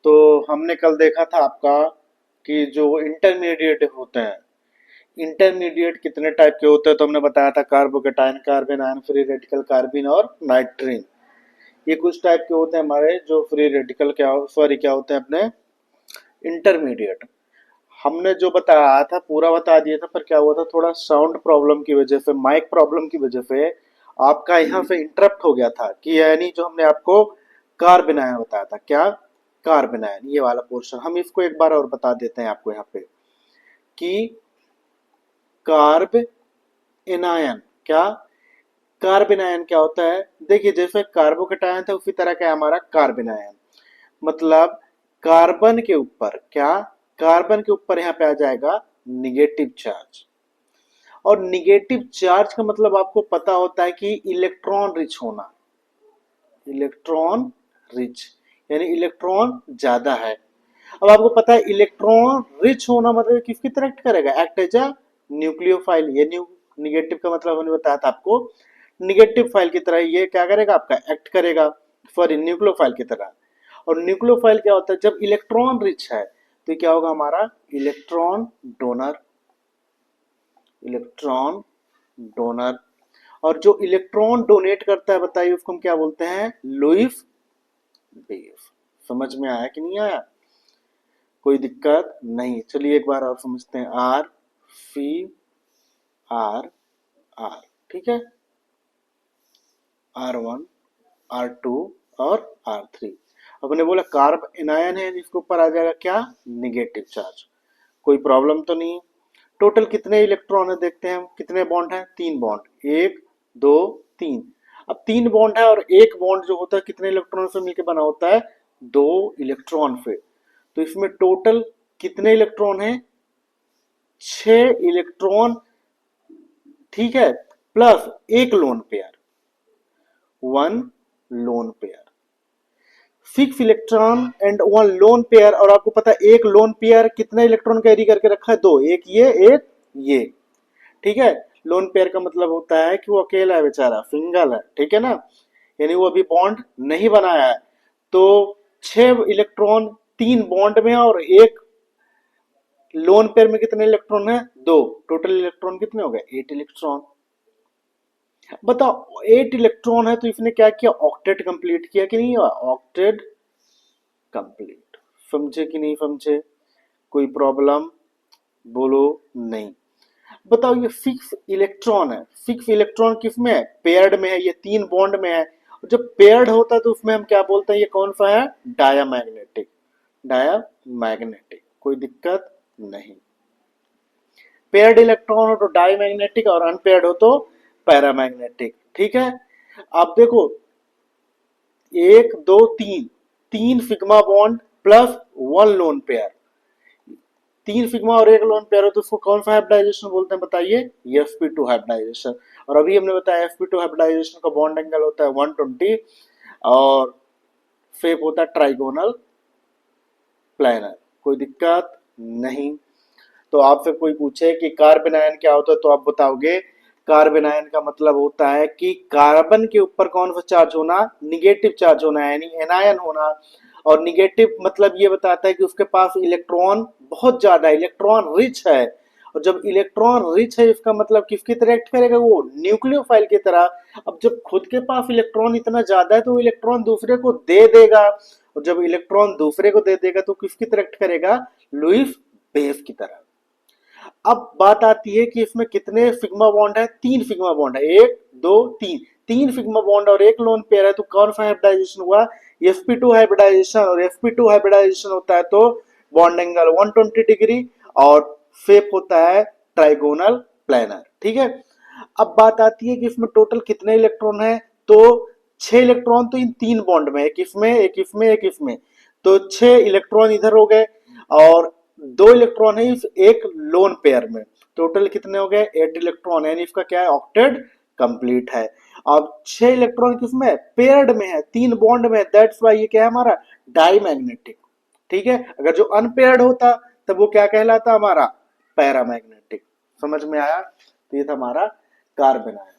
तो हमने कल देखा था आपका कि जो इंटरमीडिएट होते हैं, इंटरमीडिएट कितने टाइप के होते हैं, तो हमने बताया था carbocation, carbanion, free radical, carbene और नाइट्रीन। ये कुछ टाइप के होते हैं हमारे जो फ्री रेडिकल क्या सॉरी क्या होते हैं अपने इंटरमीडिएट। हमने जो बताया था पूरा बता दिया था, पर क्या हुआ था, थोड़ा साउंड प्रॉब्लम की वजह से, माइक प्रॉब्लम की वजह से आपका यहाँ से इंटरप्ट हो गया था कि यानी जो हमने आपको कार्बन आयन बताया था, क्या कार्बन आयन, ये वाला पोर्शन हम इसको एक बार और बता देते हैं आपको यहाँ पे कि कार्ब एनायन, क्या कार्बन आयन क्या होता है। देखिए जैसे कार्बोकेटायन था उसी तरह का है हमारा कार्बन आयन, मतलब कार्बन के ऊपर, क्या कार्बन के ऊपर यहाँ पे आ जाएगा निगेटिव चार्ज। और निगेटिव चार्ज का मतलब आपको पता होता है कि इलेक्ट्रॉन रिच होना, इलेक्ट्रॉन रिच यानी इलेक्ट्रॉन ज्यादा है। अब आपको पता है इलेक्ट्रॉन रिच होना मतलब किसकी तरह एक्ट करेगा, एक्ट एज अ न्यूक्लियोफाइल। ये निगेटिव का मतलब हमने बताया था आपको, निगेटिव फाइल की तरह ये क्या करेगा, आपका एक्ट करेगा, सॉरी न्यूक्लियोफाइल की तरह। और न्यूक्लियोफाइल क्या होता है, जब इलेक्ट्रॉन रिच है तो क्या होगा हमारा इलेक्ट्रॉन डोनर, इलेक्ट्रॉन डोनर। और जो इलेक्ट्रॉन डोनेट करता है बताइए उसको हम क्या बोलते हैं, लुईस बेस। समझ में आया कि नहीं आया, कोई दिक्कत नहीं। चलिए एक बार और समझते हैं, आर सी आर आर, ठीक है, R1 R2 और R3। अपने बोला कार्ब एनायन है, इसके ऊपर आ जाएगा क्या, निगेटिव चार्ज। कोई प्रॉब्लम तो नहीं। टोटल कितने इलेक्ट्रॉन है देखते हैं हम, कितने बॉन्ड है, तीन बॉन्ड, एक दो तीन। अब तीन बॉन्ड है और एक बॉन्ड जो होता है कितने इलेक्ट्रॉन से मिलकर बना होता है, दो इलेक्ट्रॉन से। तो इसमें टोटल कितने इलेक्ट्रॉन है, छह इलेक्ट्रॉन, ठीक है, प्लस एक lone pair, one lone pair, six electron and one lone pair. और आपको पता है एक लोन पेयर कितना इलेक्ट्रॉन कैरी करके रखा है, दो, एक ये, ठीक है। लोन पेयर का मतलब होता है कि वो अकेला है बेचारा, सिंगल है, ठीक है ना, यानी वो अभी बॉन्ड नहीं बनाया है। तो छह इलेक्ट्रॉन तीन बॉन्ड में और एक लोन पेयर में कितने इलेक्ट्रॉन है, दो। टोटल इलेक्ट्रॉन कितने हो गए, एट इलेक्ट्रॉन। बताओ एट इलेक्ट्रॉन है तो इसने क्या किया, ऑक्टेट कंप्लीट किया कि नहीं हुआ, ऑक्टेट कंप्लीट। समझे कि नहीं समझे, कोई प्रॉब्लम बोलो नहीं। बताओ ये सिक्स इलेक्ट्रॉन है, सिक्स इलेक्ट्रॉन किस में है, पेयर्ड में है, ये तीन बॉन्ड में है। और जब पेयर्ड होता है तो उसमें हम क्या बोलते हैं, ये कौन सा है, डायामैग्नेटिक, डायामैग्नेटिक, कोई दिक्कत नहीं। पेयर्ड इलेक्ट्रॉन हो तो डाईमैग्नेटिक और अनपेयर्ड हो तो पैरामैग्नेटिक, ठीक है। अब देखो एक दो तीन, तीन sigma bond plus one lone pair, तीन सिग्मा और एक लोन पेयर हो तो उसको कौन सा हाइब्रिडाइजेशन बोलते हैं बताइए, sp2 हाइब्रिडाइजेशन। और अभी हमने बताया sp2 हाइब्रिडाइजेशन का बॉन्ड एंगल होता है 120 और शेप होता है ट्राइगोनल प्लानर, कोई दिक्कत नहीं। तो आपसे कोई पूछे कि कार्बन आयन क्या होता है तो आप बताओगे कार्बन आयन का मतलब होता है कि कार्बन के ऊपर कौन सा चार्ज होना, निगेटिव चार्ज होना, यानी एनायन होना। और निगेटिव मतलब ये बताता है कि उसके पास इलेक्ट्रॉन बहुत ज्यादा, इलेक्ट्रॉन रिच है। और जब इलेक्ट्रॉन रिच है इसका मतलब किसकी तरह एक्ट करेगा, वो न्यूक्लियोफाइल की तरह। अब जब खुद के पास इलेक्ट्रॉन इतना ज्यादा है तो वो इलेक्ट्रॉन दूसरे को दे देगा, और जब इलेक्ट्रॉन दूसरे को दे देगा तो किसकी तरह एक्ट करेगा, लुईस बेस की तरह। अब बात आती है कि इसमें कितने सिग्मा बॉन्ड है, तीन सिग्मा बॉन्ड है, एक दो तीन, तीन सिग्मा बॉन्ड और एक लोन पेयर है। तो कौन सा हाइब्रिडाइजेशन हुआ, sp2 हाइब्रिडाइजेशन। और sp2 हाइब्रिडाइजेशन होता है तो बॉन्ड एंगल 120 डिग्री और शेप होता है ट्राइगोनल प्लानर, ठीक है। अब बात आती है कि इसमें टोटल कितने इलेक्ट्रॉन है, तो छह इलेक्ट्रॉन तो इन तीन बॉन्ड में, एक इसमें एक इसमें एक इसमें, तो छह इलेक्ट्रॉन इधर हो गए और दो इलेक्ट्रॉन है इस एक लोन पेयर में। टोटल कितने हो गए, एट इलेक्ट्रॉन, यानी इसका क्या है, ऑक्टेट कंप्लीट है। अब छह इलेक्ट्रॉन किसमें, पेयर्ड में है, तीन बॉन्ड में, दैट्स वाई ये क्या है हमारा डाईमैग्नेटिक, ठीक है। अगर जो अनपेयर्ड होता तब वो क्या कहलाता हमारा, पैरामैग्नेटिक। समझ में आया, तो ये था हमारा कार्बन आयन।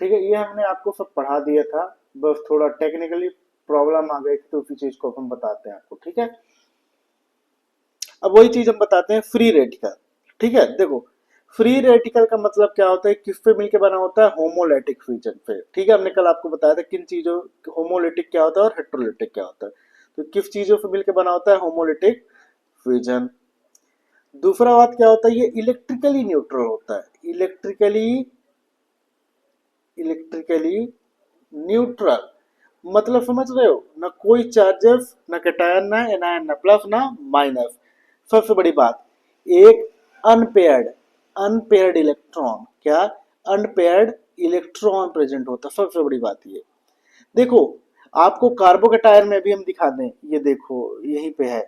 ठीक है, ये हमने आपको सब पढ़ा दिया था, बस थोड़ा टेक्निकली प्रॉब्लम आ गई थी तो उसी चीज को हम बताते हैं आपको। ठीक है, अब वही चीज हम बताते हैं फ्री रेडिकल। ठीक है, देखो फ्री रेडिकल का मतलब क्या होता है, किस पे मिलके बना होता है, होमोलिटिक फ्यूजन पे। ठीक है, हमने कल आपको बताया था किन चीजों, होमोलिटिक क्या होता है और हेट्रोलिटिक क्या होता है। तो किस चीजों पे मिलके बना होता है, होमोलिटिक फ्यूजन। दूसरा बात क्या होता है, ये इलेक्ट्रिकली न्यूट्रल होता है, इलेक्ट्रिकली न्यूट्रल। मतलब समझ रहे हो, ना कोई चार्जेस, ना कैटायन, ना एनायन, ना प्लस ना माइनस। सबसे बड़ी बात, एक अनपेयर्ड अनपेयर्ड इलेक्ट्रॉन, क्या, अनपेयर्ड इलेक्ट्रॉन प्रेजेंट होता है। सबसे बड़ी बात ये देखो, आपको कार्बोकैटायन में भी हम दिखा दें, ये देखो यहीं पे है।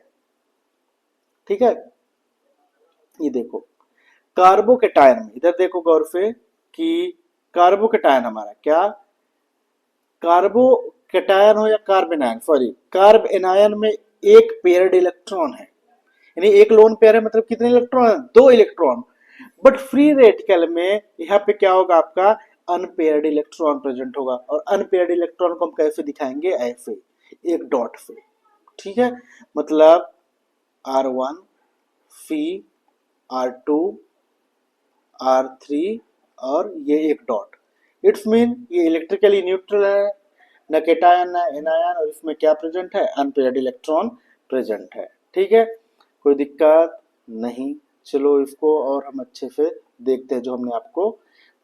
ठीक है, ये देखो कार्बोकैटायन में, इधर देखो गौर से कि कार्बोकैटायन हमारा क्या, कार्बो कैटायन हो या carb anion, sorry carb anion में एक पेयर्ड इलेक्ट्रॉन है, यानी एक लोन पेयर है, मतलब कितने इलेक्ट्रॉन है, दो इलेक्ट्रॉन। बट फ्री रेडिकल में यहाँ पे क्या होगा, आपका अनपेयर्ड इलेक्ट्रॉन प्रेजेंट होगा, और अनपेयर्ड इलेक्ट्रॉन को हम कैसे दिखाएंगे, ऐसे एक डॉट से। ठीक है, मतलब R1 सी R2 R3 और ये एक डॉट। इट्स मीन ये इलेक्ट्रिकली न्यूट्रल है, न केटायन न एनायन, और इसमें क्या प्रेजेंट है, अनपेयर्ड इलेक्ट्रॉन प्रेजेंट है। ठीक है, कोई दिक्कत नहीं। चलो इसको और हम अच्छे से देखते हैं जो हमने आपको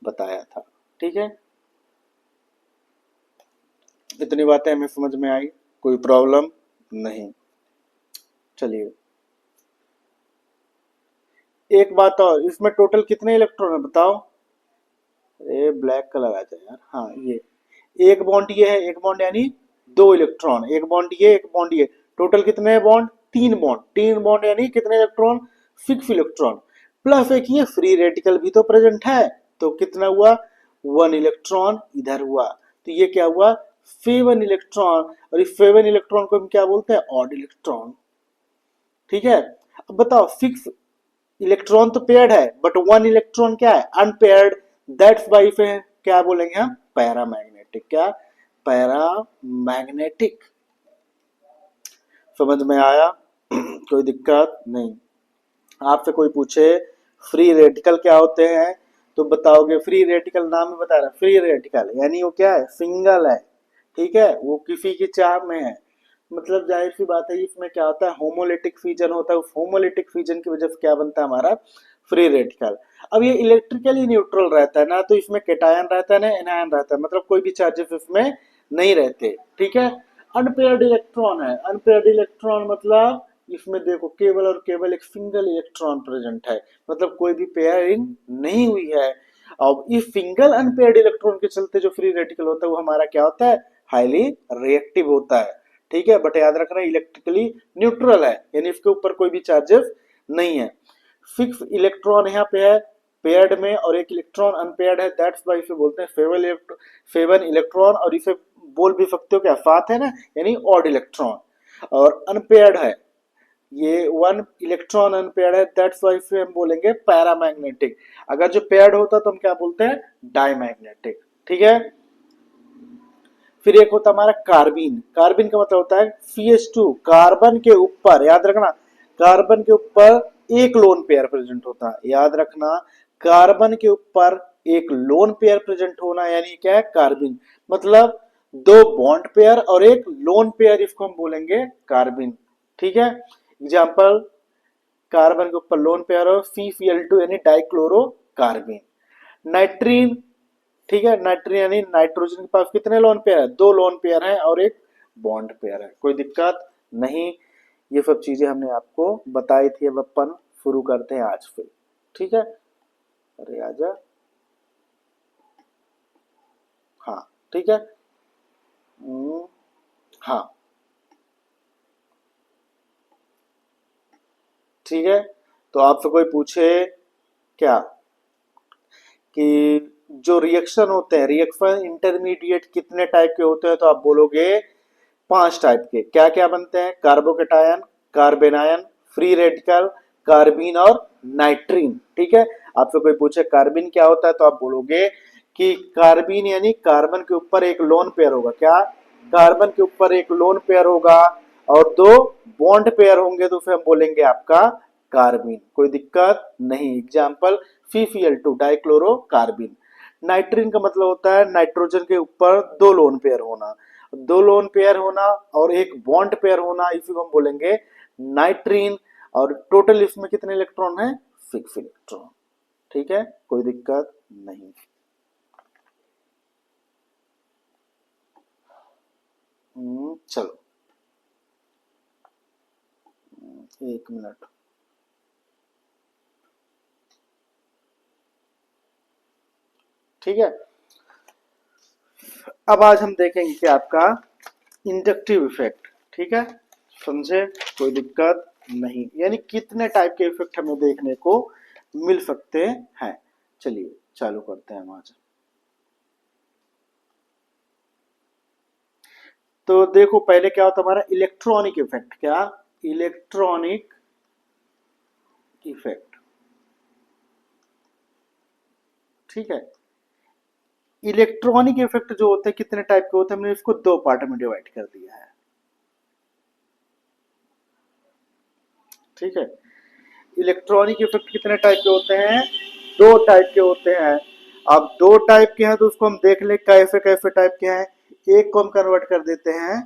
बताया था। ठीक है, इतनी बातें हमें समझ में आई, कोई प्रॉब्लम नहीं। चलिए एक बात और, इसमें टोटल कितने इलेक्ट्रॉन है बताओ। ए ब्लैक कलर आ जाए यार, हाँ ये एक बॉन्ड ये है, एक बॉन्ड यानी दो इलेक्ट्रॉन, एक बॉन्ड ये, एक बॉन्ड ये, टोटल कितने हैं बॉन्ड, तीन बॉन्ड, तीन बॉन्ड यानी कितने इलेक्ट्रॉन, सिक्स इलेक्ट्रॉन। प्लस एक ये फ्री रेडिकल भी तो प्रेजेंट है, तो कितना हुआ, वन इलेक्ट्रॉन इधर हुआ, तो ये क्या हुआ, सेवन इलेक्ट्रॉन। और इस सेवन इलेक्ट्रॉन को हम क्या बोलते हैं, ऑड इलेक्ट्रॉन। ठीक है, अब बताओ सिक्स इलेक्ट्रॉन तो पेयर्ड है, बट वन इलेक्ट्रॉन क्या है, अनपेयर्ड। दैट्स वाई से क्या बोलेंगे हम, पैरामैग्नेटिक। क्या, पैरामैग्नेटिक। समझ में आया, कोई दिक्कत नहीं। आपसे कोई पूछे फ्री रेडिकल क्या होते हैं, तो बताओगे फ्री रेडिकल, नाम में बता रहा है फ्री रेडिकल, यानी वो क्या है, सिंगल है। ठीक है, वो किसी की चाह में है, मतलब जाहिर सी बात है इसमें क्या होता है, होमोलिटिक फ्यूजन होता है, उस होमोलिटिक फ्यूजन की वजह से क्या बनता है हमारा, फ्री रेडिकल। अब ये इलेक्ट्रिकली न्यूट्रल रहता है, ना तो इसमें कैटायन रहता है ना एनायन रहता है, मतलब कोई भी चार्जेस इसमें नहीं रहते। ठीक है, अनपेयर्ड इलेक्ट्रॉन है, अनपेयर्ड इलेक्ट्रॉन मतलब इसमें देखो केवल और केवल एक सिंगल इलेक्ट्रॉन प्रेजेंट है, मतलब कोई भी पेयरिंग नहीं हुई है। अब इस सिंगल अनपेयर्ड इलेक्ट्रॉन के चलते जो फ्री रेडिकल होता है वो हमारा क्या होता है, हाईली रिएक्टिव होता है। ठीक है, बट याद रखना इलेक्ट्रिकली न्यूट्रल है, यानी इसके ऊपर कोई भी चार्जेस नहीं है। सिक्स इलेक्ट्रॉन यहाँ पे है पेयर्ड में, और एक इलेक्ट्रॉन अनपेयर्ड है, दैट्स वाई इसे बोलते हैं सेवन इलेक्ट्रॉन। और इसे बोल भी सकते हो क्या, सात है ना, यानी ऑड इलेक्ट्रॉन। और अनपेयर्ड है, ये वन इलेक्ट्रॉन अनपेयर्ड है, दैट्स वाई इसे हम बोलेंगे पैरामैग्नेटिक। अगर जो पेयर्ड होता तो हम क्या बोलते हैं, डायमैग्नेटिक। ठीक है, फिर एक होता है हमारा कार्बिन। कार्बिन का मतलब होता है CH2, कार्बन के ऊपर, याद रखना कार्बन के ऊपर एक लोन पेयर प्रेजेंट होता है, याद रखना कार्बन के ऊपर एक लोन पेयर प्रेजेंट होना, यानी क्या है, कार्बिन। मतलब दो बॉन्ड पेयर और एक लोन पेयर, इसको हम बोलेंगे कार्बिन। ठीक है, एग्जाम्पल, कार्बन के ऊपर लोन पेयर हो CCl2 यानी डाइक्लोरो कार्बिन। नाइट्रीन, ठीक है, नाइट्रोजन यानी नाइट्रोजन के पास कितने लोन पेयर है, दो लोन पेयर है और एक बॉन्ड पेयर है। कोई दिक्कत नहीं, ये सब चीजें हमने आपको बताई थी। अब अपन शुरू करते हैं आज से। ठीक है, अरे आजा, हाँ ठीक है, हाँ ठीक है। तो आपसे कोई पूछे क्या कि जो रिएक्शन होते हैं, रिएक्शन इंटरमीडिएट कितने टाइप के होते हैं, तो आप बोलोगे पांच टाइप के। क्या क्या बनते हैं, कार्बोकेटायन, कार्बेनायन, फ्री रेडिकल, कार्बिन और नाइट्रीन। ठीक है, आपसे कोई पूछे कार्बिन क्या होता है, तो आप बोलोगे कि कार्बीन यानी कार्बन के ऊपर एक लोन पेयर होगा, क्या कार्बन के ऊपर एक लोन पेयर होगा और दो बॉन्ड पेयर होंगे तो फिर हम बोलेंगे आपका कार्बीन। कोई दिक्कत नहीं। Example FeCl2 dichlorocarbene. नाइट्रीन का मतलब होता है नाइट्रोजन के ऊपर दो लोन पेयर होना, दो लोन पेयर होना और एक बॉन्ड पेयर होना, इसी को हम बोलेंगे नाइट्रीन। और टोटल इसमें कितने इलेक्ट्रॉन है? 6 इलेक्ट्रॉन। ठीक है, कोई दिक्कत नहीं। चलो, एक मिनट। ठीक है, अब आज हम देखेंगे कि आपका इंडक्टिव इफेक्ट। ठीक है, समझे? कोई दिक्कत नहीं। यानी कितने टाइप के इफेक्ट हमें देखने को मिल सकते हैं। चलिए चालू करते हैं हम आज। तो देखो पहले क्या होता है हमारा इलेक्ट्रॉनिक इफेक्ट। क्या? Electronic effect. ठीक है, इलेक्ट्रॉनिक इफेक्ट जो होते हैं कितने टाइप के होते हैं, हमने इसको दो पार्ट में डिवाइड कर दिया है। ठीक है, इलेक्ट्रॉनिक इफेक्ट कितने टाइप के होते हैं? दो टाइप के होते हैं। अब दो टाइप के हैं तो उसको हम देख ले कैसे कैसे टाइप के हैं। एक को हम कन्वर्ट कर देते हैं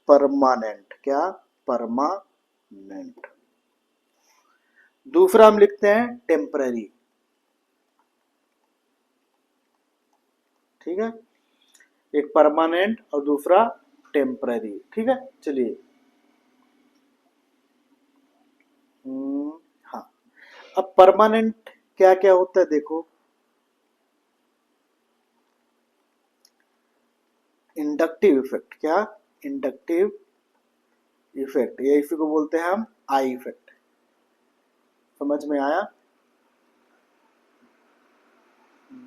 परमानेंट। क्या? परमानेंट। दूसरा हम लिखते हैं टेम्पररी। ठीक है, एक परमानेंट और दूसरा टेम्पररी। ठीक है, चलिए। हाँ, अब परमानेंट क्या क्या होता है देखो। Inductive effect. क्या? इंडक्टिव इफेक्ट, ये इसी को बोलते हैं हम आई इफेक्ट। समझ में आया?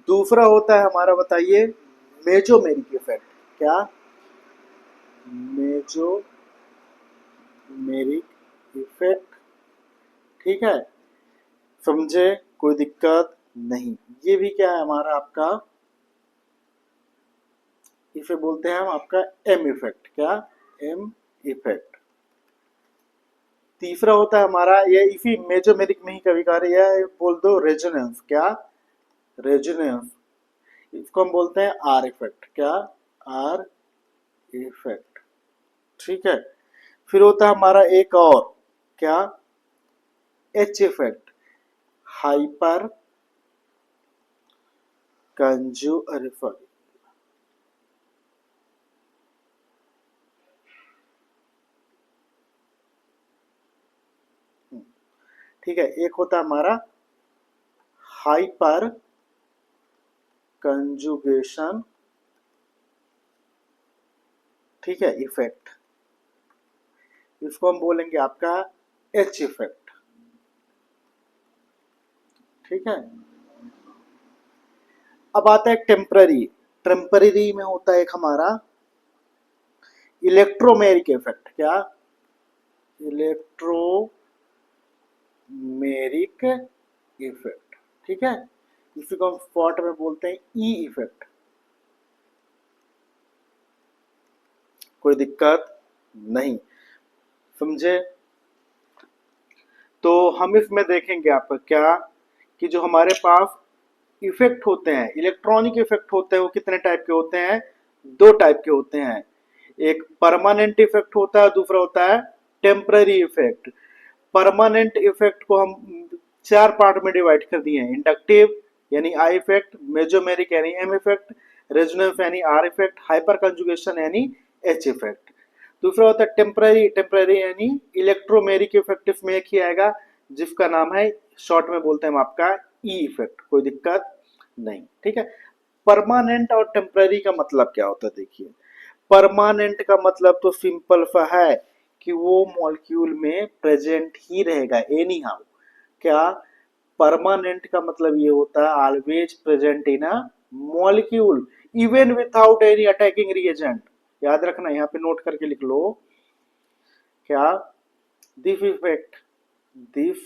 दूसरा होता है हमारा, बताइए, मेजोमेरिक इफेक्ट। क्या? Mesomeric effect. ठीक है, समझे? कोई दिक्कत नहीं। ये भी क्या है हमारा आपका, इसे बोलते हैं हम आपका एम इफेक्ट। क्या? M effect. तीसरा होता है हमारा, ये इसी मेजोमेरिक में ही कभी कभार यह बोल दो रेजोनेंस। क्या? रेजोनेंस। इसको हम बोलते हैं आर इफेक्ट। क्या? R effect. ठीक है, फिर होता है हमारा एक और, क्या? H effect, hyperconjugation. ठीक है, एक होता है हमारा हाइपर कंजुगेशन। ठीक है, इफेक्ट, इसको हम बोलेंगे आपका एच इफेक्ट। ठीक है, अब आता है टेम्पररी। टेम्पररी में होता है एक हमारा इलेक्ट्रोमेरिक इफेक्ट। क्या? Electromeric effect. ठीक है, इसी को हम स्पॉट में बोलते हैं ई इफेक्ट। कोई दिक्कत नहीं। समझे? तो हम इसमें देखेंगे आपका क्या, कि जो हमारे पास इफेक्ट होते हैं, इलेक्ट्रॉनिक इफेक्ट होते हैं, वो कितने टाइप के होते हैं? दो टाइप के होते हैं। एक परमानेंट इफेक्ट होता है, दूसरा होता है टेम्पररी इफेक्ट। परमानेंट इफेक्ट को हम चार पार्ट में डिवाइड कर दिए हैं। इंडक्टिव यानी आई इफेक्ट, मेजोमेरिक यानी एम इफेक्ट, रेजोनेंस यानी आर इफेक्ट, हाइपर कंजुगेशन यानी एच इफेक्ट। दूसरा होता है टेम्पररी। टेम्पररी यानी इलेक्ट्रोमेरिक इफेक्ट इसमें एक ही आएगा, जिसका नाम है, शॉर्ट में बोलते हैं हम आपका ई इफेक्ट। कोई दिक्कत नहीं। ठीक है, परमानेंट और टेम्पररी का मतलब क्या होता है देखिए। परमानेंट का मतलब तो सिंपल सा है कि वो मॉलिक्यूल में प्रेजेंट ही रहेगा एनी हाउ। क्या? परमानेंट का मतलब ये होता है always present in a molecule even without any attacking reagent. याद रखना, यहाँ पे नोट करके लिख लो। क्या? This effect, this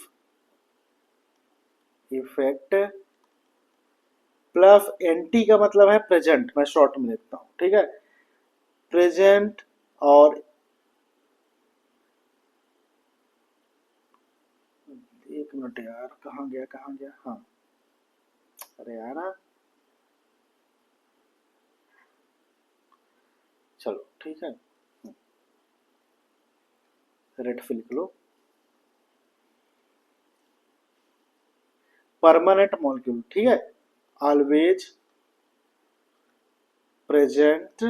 effect plus NT का मतलब है प्रेजेंट, मैं शॉर्ट में लिखता हूं, ठीक है, प्रेजेंट। और एक मिनट यार, कहाँ गया कहाँ गया, हाँ, अरे यार चलो ठीक है, रेड फिल लिख लो। परमानेंट मॉलिक्यूल, ठीक है, ऑलवेज प्रेजेंट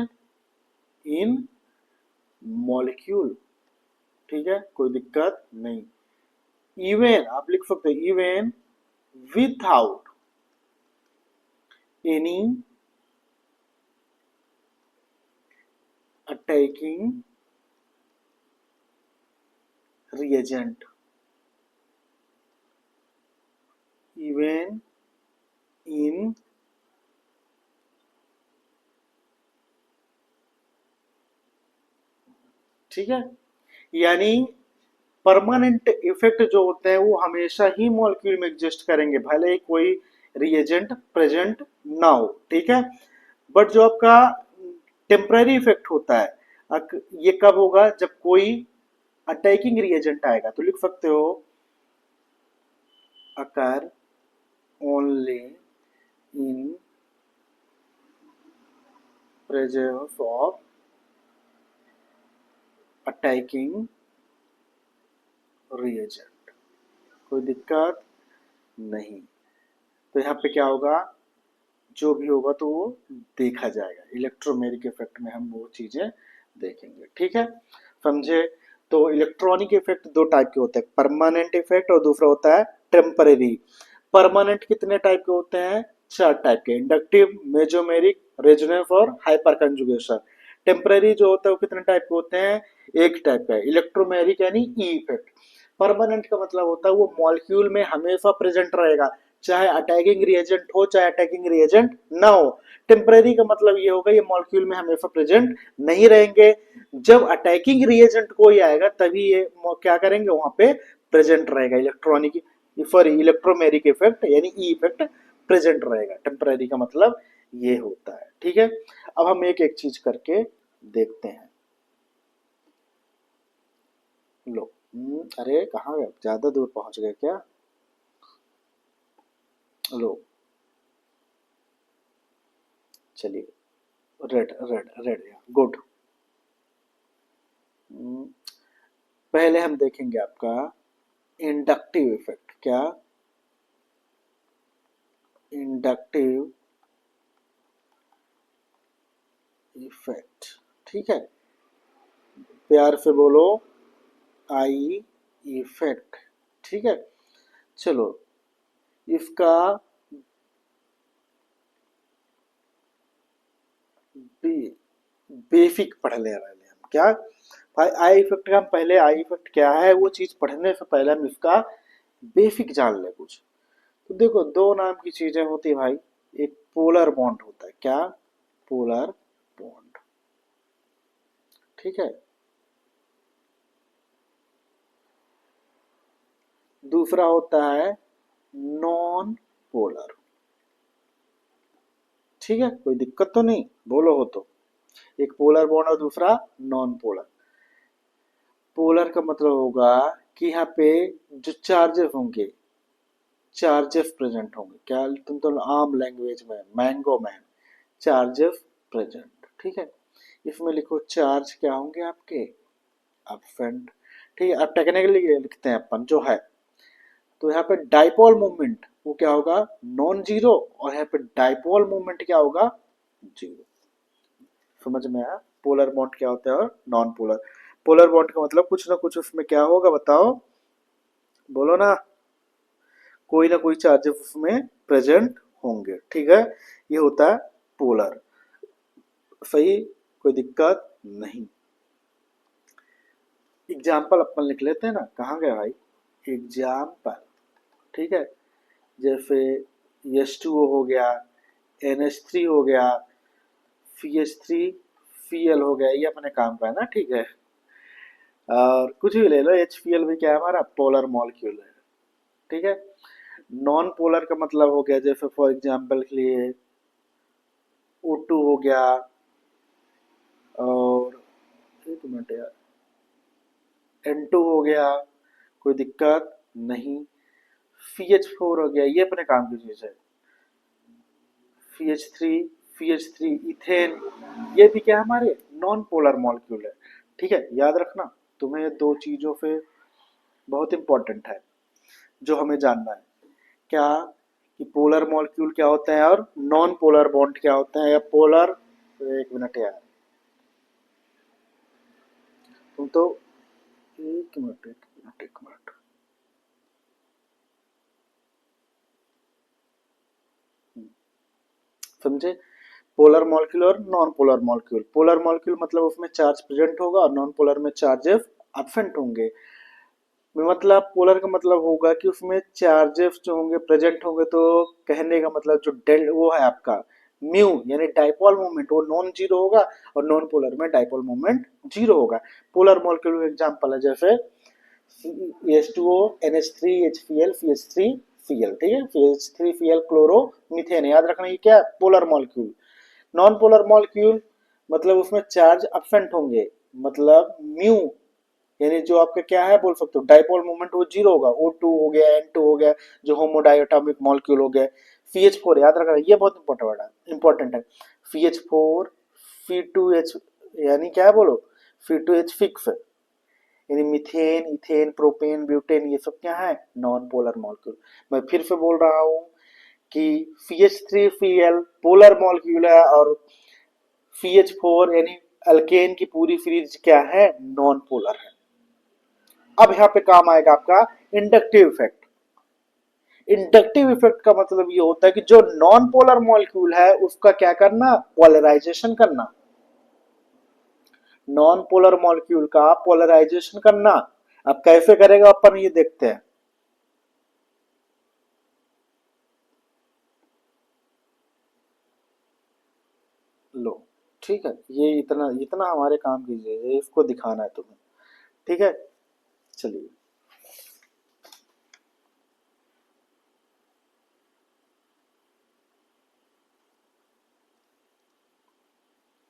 इन मॉलिक्यूल, ठीक है, कोई दिक्कत नहीं। इवन आप लिख सकते हैं even without any attacking reagent, even in, ठीक है, यानी परमानेंट इफेक्ट जो होते हैं वो हमेशा ही मॉलिक्यूल में एग्जिस्ट करेंगे, भले ही कोई रिएजेंट प्रेजेंट ना हो, ठीक है। बट जो आपका टेम्पररी इफेक्ट होता है, ये कब होगा, जब कोई अटैकिंग रिएजेंट आएगा, तो लिख सकते हो अकर only in presence of attacking reagent, कोई दिक्कत नहीं। तो यहाँ पे क्या होगा, जो भी होगा तो वो देखा जाएगा, इलेक्ट्रोमेरिक इफेक्ट में हम वो चीजें देखेंगे, ठीक है, समझे। तो इलेक्ट्रॉनिक इफेक्ट दो टाइप के होते हैं, परमानेंट इफेक्ट और दूसरा होता है टेम्परेरी। परमानेंट कितने टाइप के होते हैं, चार टाइप के, इंडक्टिव, मेजोमेरिक, रेजोनेंस और हाइपर कंजुगेशन। टेम्परेरी जो होता है वो कितने टाइप के होते हैं, एक टाइप का है, इलेक्ट्रोमेरिक यानी ई इफेक्ट। परमानेंट का मतलब होता है वो मॉलिक्यूल में हमेशा प्रेजेंट रहेगा, चाहे अटैकिंग रिएजेंट हो चाहे अटैकिंग रिएजेंट ना हो। टेम्परेरी का मतलब ये होगा ये मॉलिक्यूल में हमेशा प्रेजेंट नहीं रहेंगे, जब अटैकिंग रिएजेंट कोई आएगा तभी ये क्या करेंगे, वहां पे प्रेजेंट रहेगा, इलेक्ट्रॉनिक सॉरी इलेक्ट्रोमेरिक इफेक्ट यानी ई इफेक्ट प्रेजेंट रहेगा। टेम्परेरी का मतलब ये होता है, ठीक है। अब हम एक एक चीज करके देखते हैं। लो, अरे कहाँ गए, ज्यादा दूर पहुंच गए क्या। लो, चलिए, रेड रेड रेड, गुड। पहले हम देखेंगे आपका इंडक्टिव इफेक्ट, क्या, इंडक्टिव इफेक्ट, ठीक है, प्यार से बोलो, आई इफेक्ट, ठीक है। चलो, इसका बेसिक पढ़ ले रहे हैं हम, क्या भाई, आई इफेक्ट का हम पहले, आई इफेक्ट क्या है वो चीज पढ़ने से पहले हम इसका बेसिक जान ले कुछ। तो देखो, दो नाम की चीजें होती है भाई, एक पोलर बॉन्ड होता है, क्या, पोलर बॉन्ड, ठीक है, दूसरा होता है नॉन पोलर, ठीक है, कोई दिक्कत तो नहीं, बोलो हो तो। एक पोलर बॉन्ड और दूसरा नॉन पोलर। पोलर का मतलब होगा कि यहाँ पे जो चार्जेस होंगे, चार्जेस प्रेजेंट होंगे, क्या तुम तो आम लैंग्वेज में मैंगो मैन, चार्जेस प्रेजेंट, ठीक है। इसमें लिखो चार्ज क्या होंगे आपके, अपसेंट, ठीक है। अब टेक्निकली ये लिखते हैं अपन जो है, तो यहाँ पे डाइपोल मूवमेंट वो क्या होगा, नॉन जीरो, और यहाँ पे डाइपोल मूवमेंट क्या होगा, जीरो। समझ में आया, पोलर बॉन्ड क्या होता है और नॉन पोलर। पोलर बॉन्ड का मतलब कुछ ना कुछ उसमें क्या होगा, बताओ, बोलो ना, कोई ना कोई चार्जेस उसमें प्रेजेंट होंगे, ठीक है, ये होता है पोलर, सही, कोई दिक्कत नहीं। एग्जाम्पल अपन लिख लेते हैं ना, कहाँ गए भाई, एग्जाम्पल, ठीक है, जैसे H2O हो गया, NH3 हो गया, CH3 Cl हो गया, ये अपने काम का है ना, ठीक है। और कुछ भी ले लो, HCl भी क्या है हमारा पोलर मॉलिक्यूल है, ठीक है। नॉन पोलर का मतलब हो गया जैसे फॉर एग्जांपल के लिए O2 हो गया, और एक मिनट यार, N2 हो गया, कोई दिक्कत नहीं। CH4 हो गया, ये अपने काम की चीज है। CH3, CH3 इथेन, ये भी क्या है हमारे नॉन पोलर मॉलिक्यूल है। ठीक है, याद रखना, तुम्हें दो चीजों पे बहुत इंपॉर्टेंट है जो हमें जानना है। क्या कि पोलर मॉलिक्यूल क्या होते हैं और नॉन पोलर बॉन्ड क्या होते हैं, या पोलर, एक मिनट यार, तुम तो, एक मिनट एक मिनट एक मिनट, समझे? पोलर मॉलिक्यूल और non polar molecule. Polar molecule मतलब उसमें चार्ज प्रेजेंट होगा और नॉन पोलर में चार्जेस एब्सेंट होंगे। मतलब पोलर का मतलब होगा कि उसमें चार्जेस जो होंगे प्रेजेंट होंगे, तो कहने का मतलब जो डेल वो है आपका म्यू यानी डाइपोल मोमेंट, वो नॉन जीरो होगा, और नॉन पोलर में डाइपोल मोमेंट जीरो होगा। पोलर मॉलिक्यूल का एग्जांपल है जैसे H2O, NH3, HCl, CH3Cl, ठीक है, CH3Cl क्लोरो मीथेन, याद रखना ये क्या है, polar molecule. Non polar molecule मतलब उसमें चार्ज एब्सेंट होंगे, मतलब म्यू यानी जो आपका क्या है बोल सकते हो डाइपोल मोमेंट, वो जीरो होगा। O2 हो गया, N2 हो गया, जो होमोडाइएटॉमिक मॉलिक्यूल हो गया। CH4 याद रखना, ये बहुत इंपॉर्टेंट है। CH4 C2H, यानी क्या है बोलो, C2H फिक्स, यानी मीथेन, इथेन, प्रोपेन, ब्यूटेन, ये सब क्या है नॉन पोलर मॉलिक्यूल। मैं फिर से बोल रहा हूं कि CH3Cl पोलर मॉलिक्यूल है, और CH4 यानी अल्केन की पूरी सीरीज क्या है, नॉन पोलर है। अब यहाँ पे काम आएगा आपका इंडक्टिव इफेक्ट। इंडक्टिव इफेक्ट का मतलब ये होता है कि जो नॉन पोलर मॉलिक्यूल है उसका क्या करना, पोलराइजेशन करना। नॉन पोलर मॉलिक्यूल का पोलराइजेशन करना। अब कैसे करेगा अपन ये देखते हैं। लो, ठीक है, ये इतना इतना हमारे काम कीजिए, ये इसको दिखाना है तुम्हें, ठीक है। चलिए,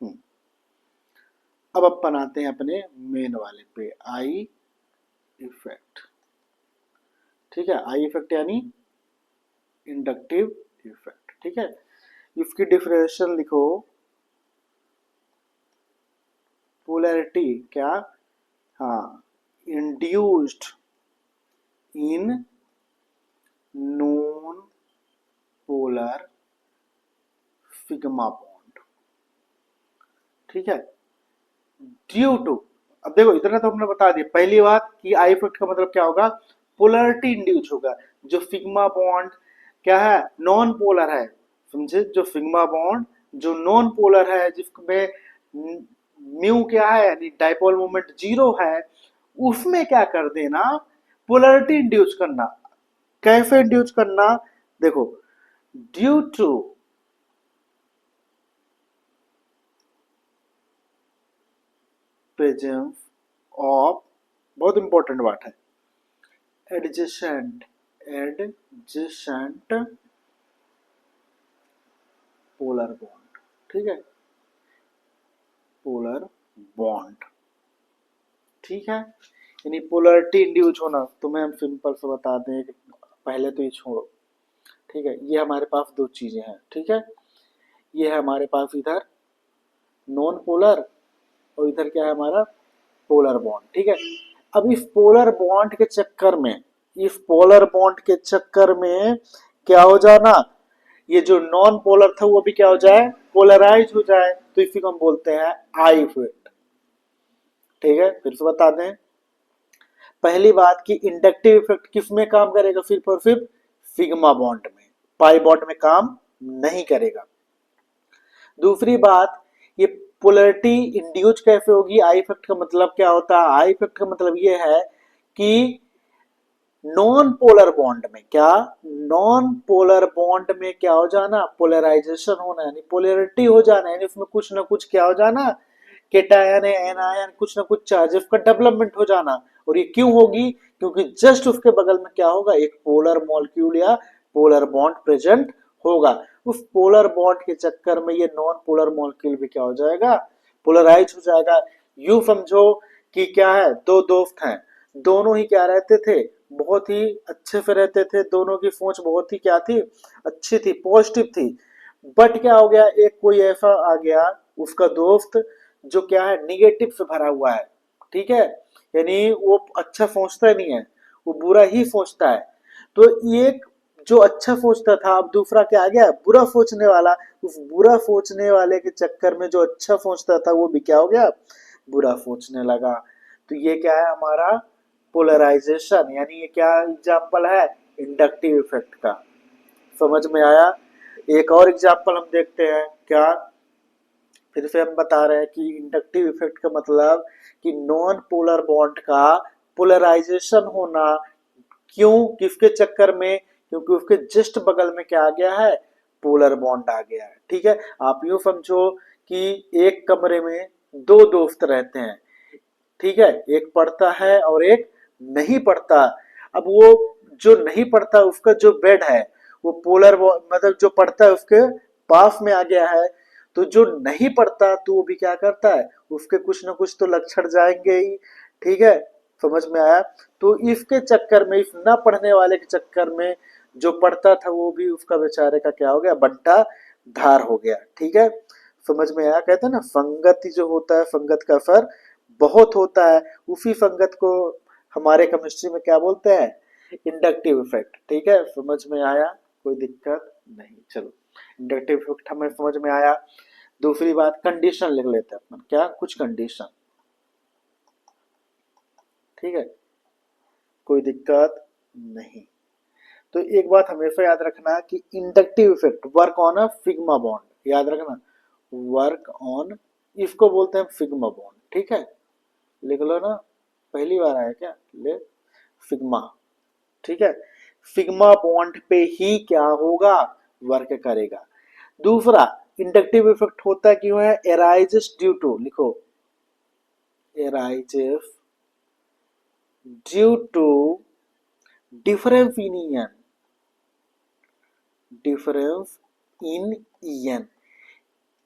हम्म, अब अपन आते हैं अपने मेन वाले पे, आई इफेक्ट। ठीक है, आई इफेक्ट यानी इंडक्टिव इफेक्ट। ठीक है, इसकी डिफरेंशियल लिखो, पोलैरिटी क्या, हाँ, induced in non polar sigma bond. ठीक है, ड्यू टू, अब देखो इतना तो हमने बता दिया, पहली बात कि आई इफेक्ट का मतलब क्या होगा, पोलैरिटी इंड्यूस होगा। जो सिग्मा बॉन्ड क्या है, नॉन पोलर है, समझे, जो सिग्मा बॉन्ड जो नॉन पोलर है, जिसमें म्यू क्या है यानी डाइपोल मोमेंट जीरो है, उसमें क्या कर देना, पोलैरिटी इंड्यूस करना। कैसे इंड्यूस करना, देखो, ड्यू टू प्रेजेंस ऑफ, बहुत इंपॉर्टेंट बात है, एडजेसेंट एडजेसेंट पोलर बॉन्ड। ठीक है, पोलर बॉन्ड, ठीक है, यानी पोलरिटी इंड्यूस होना। तुम्हें हम सिंपल से बता दें कि पहले तो ये छोड़ो, ठीक है, ये हमारे पास दो चीजें हैं। ठीक है, ये है हमारे पास इधर नॉन पोलर, और इधर क्या है हमारा पोलर बॉन्ड। ठीक है, अब इस पोलर बॉन्ड के चक्कर में, इस पोलर बॉन्ड के चक्कर में क्या हो जाना, ये जो नॉन पोलर था वो भी क्या हो जाए, पोलराइज हो जाए, तो इसी को हम बोलते हैं आई इफेक्ट। ठीक है, फिर से बता दें, पहली बात कि इंडक्टिव इफेक्ट किस में काम करेगा, सिर्फ और सिर्फ सिग्मा बॉन्ड में, पाई बॉन्ड में काम नहीं करेगा। दूसरी बात, ये पोलरिटी इंड्यूस कैसे होगी, आई इफेक्ट का मतलब क्या होता है, आई इफेक्ट का मतलब ये है कि नॉन पोलर बॉन्ड में, क्या नॉन पोलर बॉन्ड में क्या हो जाना, पोलराइजेशन होना, यानी पोलरिटी हो जाना, यानी उसमें कुछ ना कुछ क्या हो जाना, केटायन है एनायन, कुछ ना कुछ चार्जेस का डेवलपमेंट हो जाना, और ये क्यों होगी? क्योंकि जस्ट उसके बगल में क्या होगा, एक पोलर मॉलिक्यूल या पोलर बॉन्ड प्रेजेंट होगा। उस पोलर बॉन्ड के चक्कर में ये नॉन पोलर मॉलिक्यूल भी क्या हो जाएगा, पोलराइज हो जाएगा। यूं समझो कि क्या है, दो दोस्त हैं, दोनों ही क्या रहते थे, बहुत ही अच्छे से रहते थे, दोनों की सोच बहुत ही क्या थी, अच्छी थी, पॉजिटिव थी। बट क्या हो गया, एक कोई ऐसा आ गया उसका दोस्त जो क्या है, निगेटिव से भरा हुआ है, ठीक है, यानी वो अच्छा सोचता ही नहीं है, वो बुरा ही सोचता है। तो एक जो अच्छा सोचता था, अब दूसरा क्या आ गया, बुरा सोचने वाला। उस बुरा सोचने वाले के चक्कर में जो अच्छा सोचता था वो भी क्या हो गया, बुरा सोचने लगा। तो ये क्या है हमारा पोलराइजेशन, यानी ये क्या एग्जाम्पल है, इंडक्टिव इफेक्ट का। समझ में आया? एक और एग्जाम्पल हम देखते हैं, क्या, फिर से हम बता रहे हैं कि इंडक्टिव इफेक्ट का मतलब कि नॉन पोलर बॉन्ड का पोलराइजेशन होना। क्यों, किसके चक्कर में? क्योंकि उसके जस्ट बगल में क्या आ गया है, पोलर बॉन्ड आ गया है। ठीक है, आप यूं समझो कि एक कमरे में दो दोस्त रहते हैं, ठीक है, एक पढ़ता है और एक नहीं पढ़ता। अब वो जो नहीं पढ़ता उसका जो बेड है वो पोलर मतलब जो पढ़ता है उसके पास में आ गया है। तो जो नहीं पढ़ता तो वो भी क्या करता है, उसके कुछ ना कुछ तो लक्षण जाएंगे ही। ठीक है, समझ में आया? तो इसके चक्कर में, इस ना पढ़ने वाले के चक्कर में जो पढ़ता था वो भी उसका बेचारे का क्या हो गया, बंटा धार हो गया। ठीक है, समझ में आया? कहते हैं ना, संगति जो होता है, संगत का असर बहुत होता है। उसी संगत को हमारे केमिस्ट्री में क्या बोलते हैं, इंडक्टिव इफेक्ट। ठीक है, समझ में आया? कोई दिक्कत नहीं। चलो, इंडक्टिव इफेक्ट हमें समझ में आया। दूसरी बात, कंडीशन लिख लेते हैं अपन, क्या, कुछ कंडीशन। ठीक है, कोई दिक्कत नहीं। तो एक बात हमेशा याद रखना कि inductive effect work on a sigma bond, याद रखना, वर्क ऑन, इसको बोलते हैं सिग्मा बॉन्ड। ठीक है, लिख लो ना, पहली बार आया क्या, ले, सिग्मा। ठीक है, सिग्मा बॉन्ड पे ही क्या होगा, वर्क करेगा। दूसरा, इंडक्टिव इफेक्ट होता क्यों है, एराइजेस ड्यू टू, लिखो, arises due to difference in EN, difference in EN,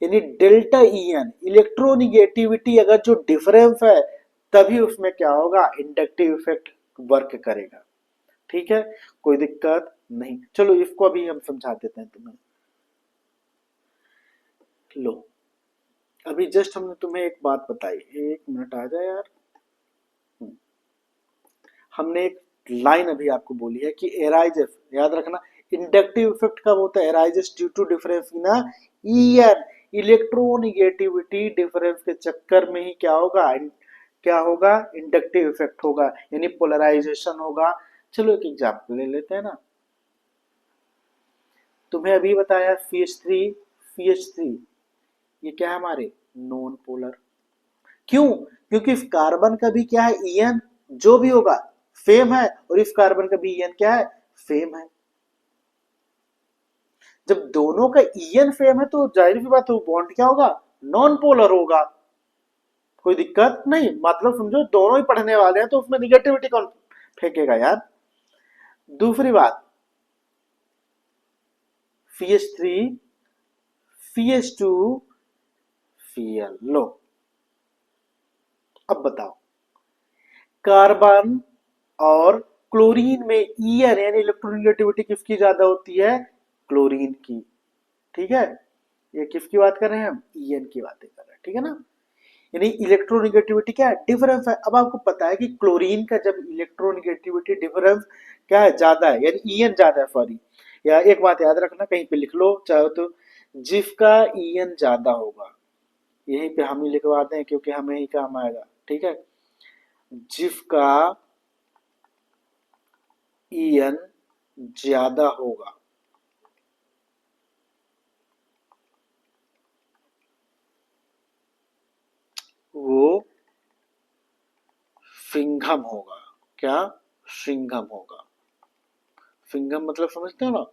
यानी डेल्टा ईएन, इलेक्ट्रोनिगेटिविटी अगर जो डिफरेंस है तभी उसमें क्या होगा, इंडक्टिव इफेक्ट वर्क करेगा। ठीक है, कोई दिक्कत नहीं। चलो इसको अभी हम समझा देते हैं तुम्हें। लो, अभी जस्ट हमने तुम्हें एक बात बताई, एक मिनट आ जाए यार। हमने एक लाइन अभी आपको बोली है कि एराइजेस, याद रखना, इंडक्टिव इफेक्ट कब होता है, arises due to difference in EN, electronegativity difference के चक्कर में ही क्या होगा, क्या होगा, इंडक्टिव इफेक्ट होगा, यानी पोलराइजेशन होगा। चलो एक एग्जांपल ले लेते हैं ना। तुम्हें अभी बताया CH3 ये क्या है हमारे, नॉन पोलर। क्यों? क्योंकि इस कार्बन का भी क्या है, ईएन जो भी होगा सेम है, और इस कार्बन का भी ईएन क्या है, सेम है। जब दोनों का ईएन सेम है तो जाहिर सी बात है बॉन्ड क्या होगा, नॉन पोलर होगा। कोई दिक्कत नहीं, मतलब समझो दोनों ही पढ़ने वाले हैं तो उसमें निगेटिविटी कौन फेंकेगा यार। दूसरी बात, CH3 CH2 Cl, लो अब बताओ, कार्बन और क्लोरीन में ईएन यानी इलेक्ट्रोनेगेटिविटी किसकी ज्यादा होती है, क्लोरीन की। ठीक है, ये किसकी बात कर रहे हैं हम, ईएन की बातें कर रहे हैं। ठीक है ना, यानी इलेक्ट्रोनेगेटिविटी क्या है, डिफरेंस है। अब आपको पता है कि क्लोरीन का जब इलेक्ट्रोनेगेटिविटी डिफरेंस क्या है, ज्यादा है, यानी ईएन ज्यादा है, सॉरी। या एक बात याद रखना, कहीं पे लिख लो चाहो तो, जिसका ईएन ज्यादा होगा, यहीं पे हम ही लिखवा दें क्योंकि हमें ही काम आएगा। ठीक है, जिसका ईएन ज्यादा होगा वो सिंघम होगा। क्या, सिंघम होगा। सिंघम मतलब समझते हो ना,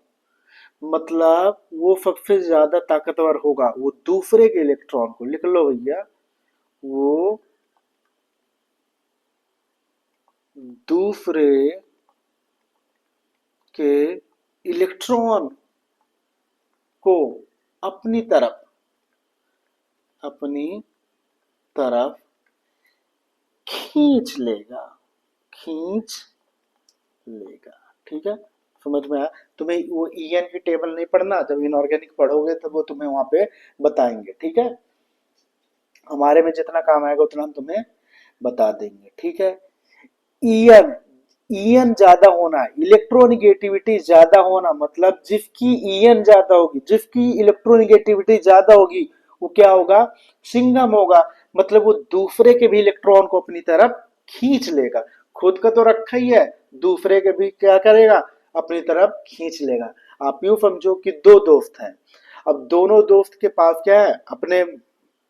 मतलब वो सबसे ज्यादा ताकतवर होगा, वो दूसरे के इलेक्ट्रॉन को, लिख लो भैया, वो दूसरे के इलेक्ट्रॉन को अपनी तरफ खींच लेगा, खींच लेगा। ठीक है, समझ में आया? तुम्हें वो ईएन की टेबल नहीं पढ़ना, जब इनऑर्गेनिक पढ़ोगे तो वो तुम्हें वहां पे बताएंगे। ठीक है, हमारे में जितना काम आएगा उतना हम तुम्हें बता देंगे। ठीक है, ईएन, ईएन ज्यादा होना, इलेक्ट्रोनिगेटिविटी ज्यादा होना, मतलब जिसकी ईएन ज्यादा होगी, जिसकी इलेक्ट्रोनिगेटिविटी ज्यादा होगी, वो क्या होगा? सिंगम होगा। मतलब वो दूसरे के भी इलेक्ट्रॉन को अपनी तरफ खींच लेगा। खुद का तो रखा ही है, दूसरे के भी क्या करेगा? अपनी तरफ खींच लेगा। आप यूं समझो कि दो दोस्त हैं, अब दोनों दोस्त के पास क्या है? अपने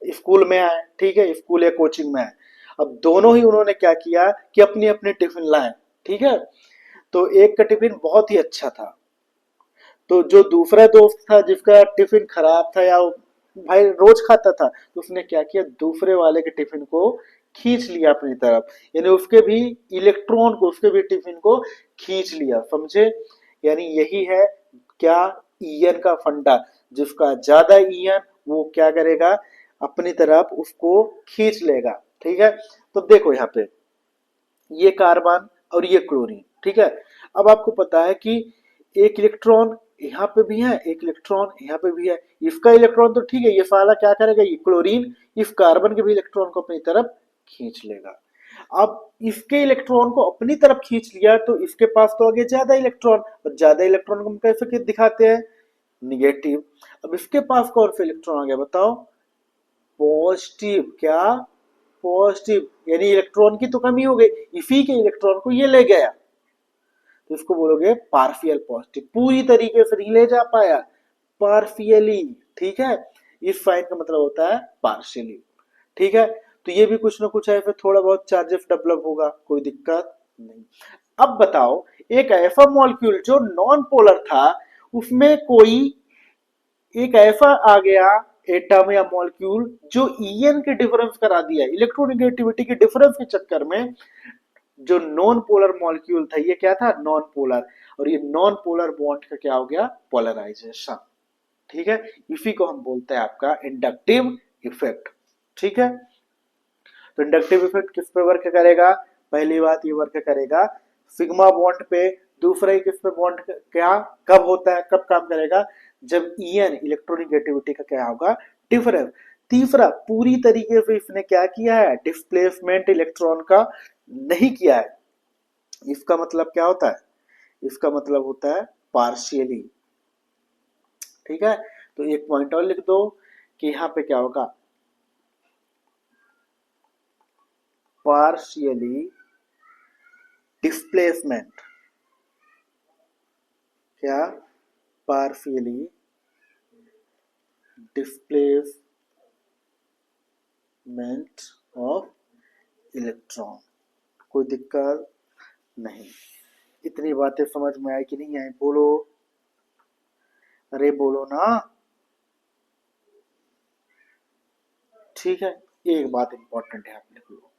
स्कूल में आए, ठीक है, स्कूल या कोचिंग में आए। अब दोनों ही उन्होंने क्या किया कि अपनी अपनी टिफिन लाए। ठीक है, तो एक का टिफिन बहुत ही अच्छा था, तो जो दूसरा दोस्त था जिसका टिफिन खराब था या भाई रोज खाता था, तो उसने क्या किया? दूसरे वाले के टिफिन को खींच लिया अपनी तरफ, यानी उसके भी इलेक्ट्रॉन को, उसके भी टिफिन को खींच लिया। समझे? यानी यही है क्या? ईएन का फंडा। जिसका ज्यादा ईएन वो क्या करेगा? अपनी तरफ उसको खींच लेगा। ठीक है, तो देखो यहाँ पे ये कार्बन और ये क्लोरीन। ठीक है, अब आपको पता है कि एक इलेक्ट्रॉन यहाँ पे भी है, एक इलेक्ट्रॉन यहाँ पे भी है। इसका इलेक्ट्रॉन तो ठीक है, ये साला क्या करेगा? ये क्लोरीन इस कार्बन के भी इलेक्ट्रॉन को अपनी तरफ खींच लेगा। अब इसके इलेक्ट्रॉन को अपनी तरफ खींच लिया तो इसके पास तो आगे ज्यादा इलेक्ट्रॉन, और ज्यादा इलेक्ट्रॉन को हम कैसे दिखाते हैं? निगेटिव। अब इसके पास कौन सा इलेक्ट्रॉन आ गया बताओ? पॉजिटिव। क्या? पॉजिटिव, यानी इलेक्ट्रॉन की तो कमी हो गई, इसी के इलेक्ट्रॉन को ये ले गया, तो इसको बोलोगे पार्शियल पॉजिटिव। पूरी तरीके से नहीं ले जा पाया, पार्शियली। ठीक है, इस साइन का मतलब होता है पार्शियली। ठीक है, तो ये भी कुछ ना कुछ है, फिर थोड़ा बहुत चार्जेस डेवलप होगा, कोई दिक्कत नहीं। अब बताओ, एक ऐसा मॉलिक्यूल जो नॉन पोलर था, उसमें कोई एक ऐसा आ गया एटम या मॉलिक्यूल जो ईएन के डिफरेंस करा दिया, इलेक्ट्रोनेगेटिविटी के डिफरेंस के चक्कर में। जो नॉन पोलर मॉलिक्यूल था ये क्या था? Non polar. और ये नॉन पोलर बॉन्ड का क्या हो गया? पोलराइजेशन। ठीक है, इसी को हम बोलते हैं आपका इंडक्टिव इफेक्ट। ठीक है, तो इंडक्टिव इफेक्ट किस पे वर्क करेगा? पहली बात, ये वर्क करेगा सिग्मा बॉन्ड पे। दूसरा ही किस पे बॉन्ड, क्या कब होता है, कब काम करेगा? जब ईएन, इलेक्ट्रोनेगेटिविटी का क्या होगा? डिफरेंस। तीसरा, पूरी तरीके से इसने क्या किया है? डिस्प्लेसमेंट इलेक्ट्रॉन का नहीं किया है। इसका मतलब क्या होता है? इसका मतलब होता है पार्शियली। ठीक है, तो एक पॉइंट और लिख दो कि यहां पे क्या होगा? Partially displacement. क्या? Partially displacement of electron. कोई दिक्कत नहीं। इतनी बातें समझ में आई कि नहीं आई? बोलो, अरे बोलो ना। ठीक है, एक बात इंपॉर्टेंट है, आप लिख लो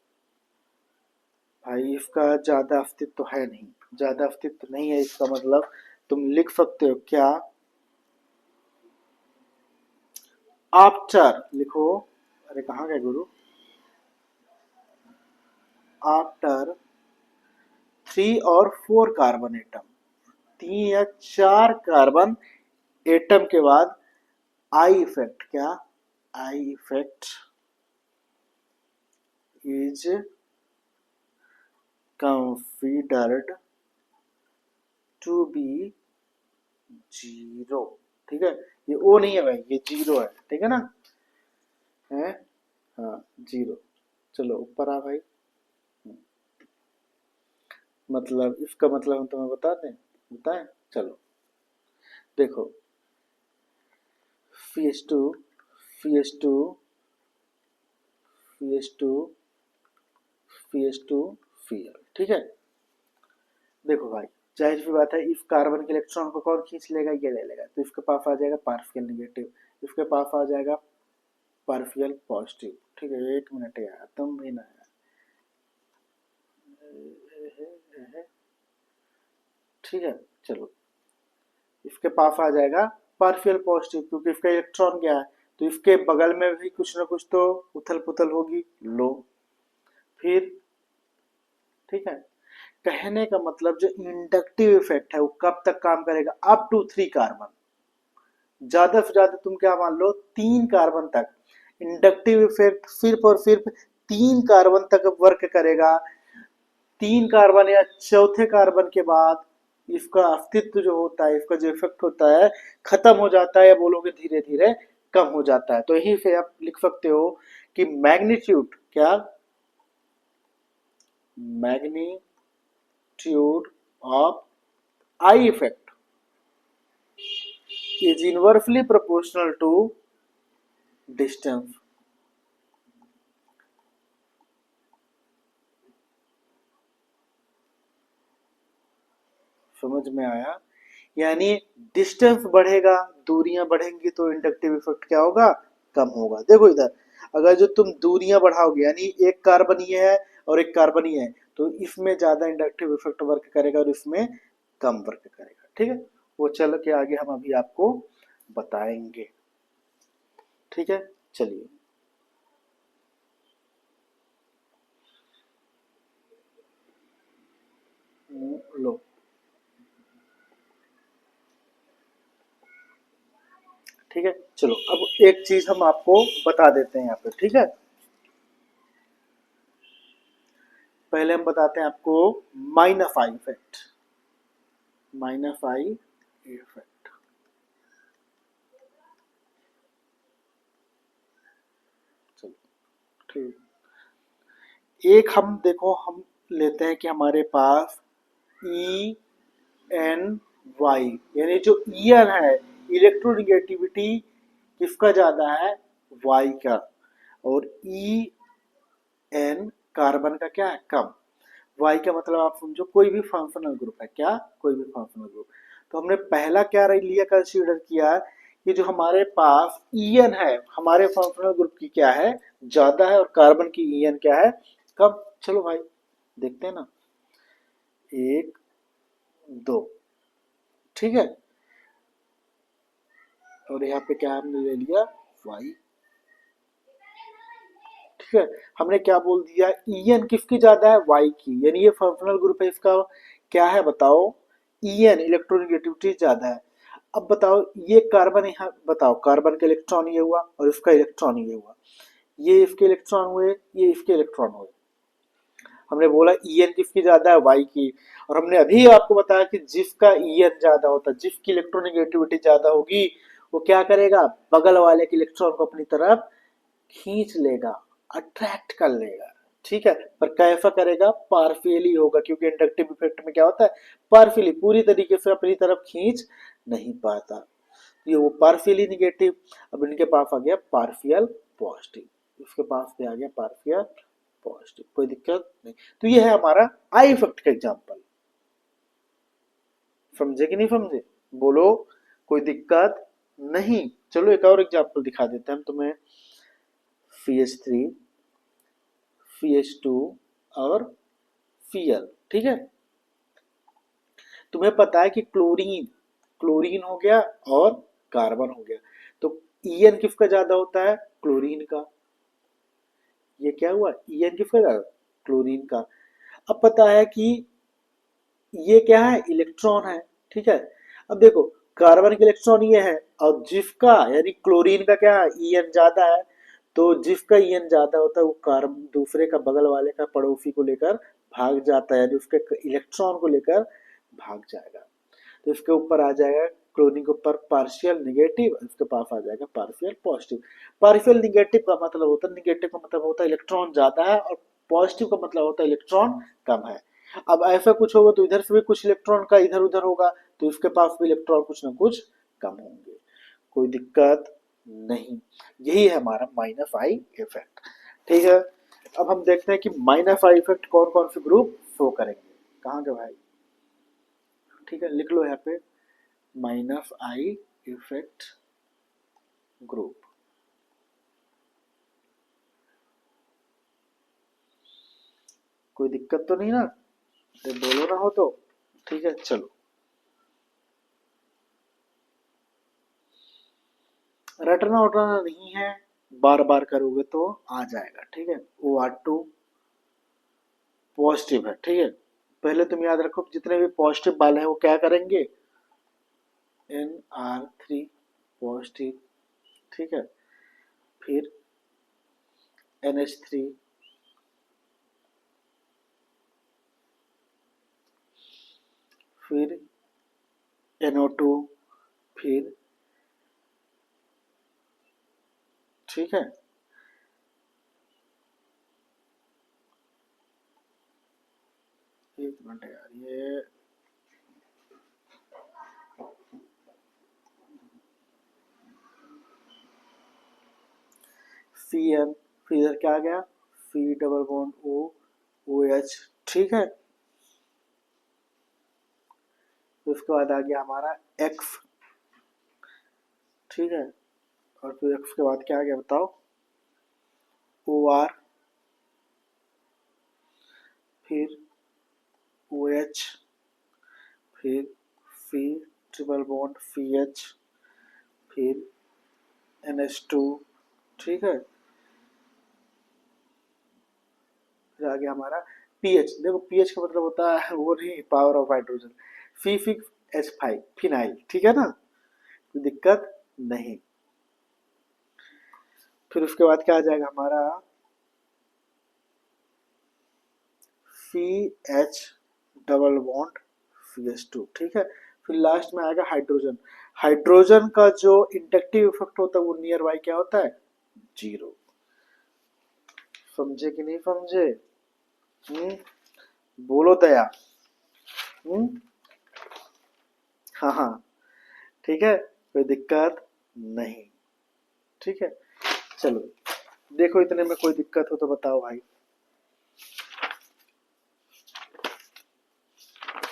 भाई, इसका ज्यादा अस्तित्व है नहीं। ज्यादा अस्तित्व नहीं है इसका मतलब तुम लिख सकते हो क्या? आफ्टर लिखो। अरे कहाँ गए गुरु? आफ्टर 3 और 4 कार्बन एटम, 3 या 4 कार्बन एटम के बाद आई इफेक्ट। क्या? I effect is considered to be zero. ठीक है, ये ओ नहीं है भाई, ये जीरो है। ठीक है ना? है, हाँ जीरो। चलो ऊपर आ भाई। मतलब इसका मतलब हम तुम्हें बता दें, बताएं? चलो देखो, CH2 CH2 CH2 CH2 Cl। ठीक है, देखो भाई, जाहिर सी बात है इस कार्बन के इलेक्ट्रॉन को कौन खींच लेगा? ये ले लेगा, तो इसके पास आ जाएगा पार्शियल नेगेटिव, इसके पास आ जाएगा पार्शियल पॉजिटिव। ठीक है, एक मिनट यार, तुम भी ना यार, ठीक है, चलो इसके पास आ जाएगा पार्शियल पॉजिटिव, क्योंकि इसका इलेक्ट्रॉन क्या है, तो इसके बगल में भी कुछ ना कुछ तो उथल पुथल होगी, लो। फिर ठीक है, कहने का मतलब जो इंडक्टिव इफेक्ट है वो कब तक काम करेगा, अप टू 3 कार्बन। ज्यादा से ज्यादा तुम क्या मान लो, 3 कार्बन तक इंडक्टिव इफेक्ट सिर्फ और सिर्फ 3 कार्बन तक वर्क करेगा। 3 कार्बन या चौथे कार्बन के बाद इसका अस्तित्व जो होता है, इसका जो इफेक्ट होता है खत्म हो जाता है, या बोलोगे धीरे धीरे कम हो जाता है। तो यही से आप लिख सकते हो कि मैग्नीट्यूड क्या, magnitude of I effect is inversely proportional to distance। समझ में आया, यानी डिस्टेंस बढ़ेगा, दूरियां बढ़ेंगी तो इंडक्टिव इफेक्ट क्या होगा, कम होगा। देखो इधर, अगर जो तुम दूरियां बढ़ाओगे, यानी एक कार्बन ये है और एक कार्बन ये है, तो इसमें ज्यादा इंडक्टिव इफेक्ट वर्क करेगा और इसमें कम वर्क करेगा। ठीक है, वो चल के आगे हम अभी आपको बताएंगे। ठीक है, चलिए लो, ठीक है, चलो अब एक चीज हम आपको बता देते हैं यहाँ पे। ठीक है, पहले हम बताते हैं आपको माइनफाई इफेक्ट, माइनफाई इफेक्ट। चलो ठीक, एक हम देखो, हम लेते हैं कि हमारे पास ई एन वाई, यानी जो ई एन है, इलेक्ट्रोनिगेटिविटी किसका ज्यादा है, वाई का, और ई एन कार्बन का क्या है, कम। वाई का मतलब आप समझो कोई भी फंक्शनल ग्रुप है, क्या, कोई भी फंक्शनल ग्रुप। तो हमने पहला क्या लिया, कंसीडर किया कि जो हमारे पास ई एन है हमारे फंक्शनल ग्रुप की क्या है, ज्यादा है, और कार्बन की ई एन क्या है, कम। चलो भाई देखते हैं ना, 1 2, ठीक है, और यहाँ पे क्या हमने ले लिया, वाई। ठीक है, हमने क्या बोल दिया, ई एन किसकी ज्यादा है, वाई की, यानी ये फंक्शनल ग्रुप है, इसका क्या है बताओ, ई एन इलेक्ट्रोनेगेटिविटी ज्यादा है। अब बताओ ये कार्बन, यहाँ बताओ कार्बन का इलेक्ट्रॉन ये हुआ और इसका इलेक्ट्रॉन ये हुआ, ये इसके इलेक्ट्रॉन हुए, ये इसके इलेक्ट्रॉन हुए। हमने बोला ई एन किसकी ज्यादा है, वाई की। और हमने अभी आपको बताया कि जिसका ई एन ज्यादा होता है, जिसकी इलेक्ट्रोनेगेटिविटी ज्यादा होगी, वो क्या करेगा, बगल वाले के इलेक्ट्रॉन को अपनी तरफ खींच लेगा, अट्रैक्ट कर लेगा। ठीक है, पर कैसा करेगा, पार्शियली होगा, क्योंकि इंडक्टिव इफेक्ट में क्या होता है, पार्शियली, पूरी तरीके से अपनी तरफ खींच नहीं पाता। ये वो पार्शियली निगेटिव। अब इनके पास आ गया पार्शियल पॉजिटिव, इसके पास भी आ गया पार्शियल पॉजिटिव, कोई दिक्कत नहीं। तो ये है हमारा आई इफेक्ट का एग्जांपल। समझे कि नहीं समझे, बोलो, कोई दिक्कत नहीं। चलो एक और एग्जांपल दिखा देते हैं हम तुम्हें, CH3, CH2 और Cl। ठीक है, तुम्हें पता है कि क्लोरीन, क्लोरीन हो गया और कार्बन हो गया, तो ईएन किसका ज्यादा होता है, क्लोरीन का। ये क्या हुआ, ईएन किसका ज्यादा, क्लोरीन का। अब पता है कि ये क्या है, इलेक्ट्रॉन है। ठीक है, अब देखो कार्बन का इलेक्ट्रॉन ये है, और जिसका यानी क्लोरीन का क्या है, ईएन ज्यादा है, तो जिसका ईएन ज्यादा होता है वो कार्बन दूसरे का, बगल वाले का, पड़ोसी को लेकर भाग जाता है, यानी उसके इलेक्ट्रॉन को लेकर भाग जाएगा। तो इसके ऊपर आ जाएगा, क्लोरीन के ऊपर पार्शियल निगेटिव, इसके पास आ जाएगा पार्शियल पॉजिटिव। पार्शियल निगेटिव का मतलब होता है, निगेटिव का मतलब होता है इलेक्ट्रॉन ज्यादा है, और पॉजिटिव का मतलब होता है इलेक्ट्रॉन कम है। अब ऐसा कुछ होगा तो इधर से भी कुछ इलेक्ट्रॉन का इधर उधर होगा, तो इसके पास भी इलेक्ट्रॉन कुछ ना कुछ कम होंगे, कोई दिक्कत नहीं। यही है हमारा माइनस आई इफेक्ट। ठीक है, अब हम देखते हैं कि माइनस आई इफेक्ट कौन कौन से ग्रुप शो करेंगे। कहाँ गए भाई, ठीक है, लिख लो यहाँ पे, माइनस आई इफेक्ट ग्रुप। कोई दिक्कत तो नहीं ना, बोलो ना हो तो ठीक है। चलो, रटना उटना नहीं है, बार बार करोगे तो आ जाएगा। ठीक है, ओ आर टू पॉजिटिव है। ठीक है, पहले तुम याद रखो जितने भी पॉजिटिव वाले हैं वो क्या करेंगे, एन आर थ्री पॉजिटिव। ठीक है, फिर एन एच थ्री, फिर एनओ टू, फिर ठीक है, एक मिनट यार, ये सी एन, फिर इधर क्या आ गया, C double bond O, O H. ठीक है, फिर उसके बाद आ गया हमारा एक्स। ठीक है, और फिर एक्स के बाद क्या आ गया बताओ, ओ आर, फिर ओ एच, फिर फी ट्रिपल बॉन्ड फी एच, फिर एन एच टू। ठीक है, फिर आ गया हमारा पीएच। देखो पीएच का मतलब होता है वो नहीं, power of hydrogen, fee fix H five phenyl. ठीक है ना, कोई दिक्कत नहीं। फिर उसके बाद क्या आ जाएगा हमारा, C H double bond C H two. ठीक है, फिर लास्ट में आएगा हाइड्रोजन। हाइड्रोजन का जो इंडक्टिव इफेक्ट होता है वो नियर बाई क्या होता है, जीरो। समझे कि नहीं समझे? हम्म, बोलो दया। हम्म, हाँ हाँ, ठीक है, कोई दिक्कत नहीं। ठीक है, चलो देखो इतने में कोई दिक्कत हो तो बताओ भाई।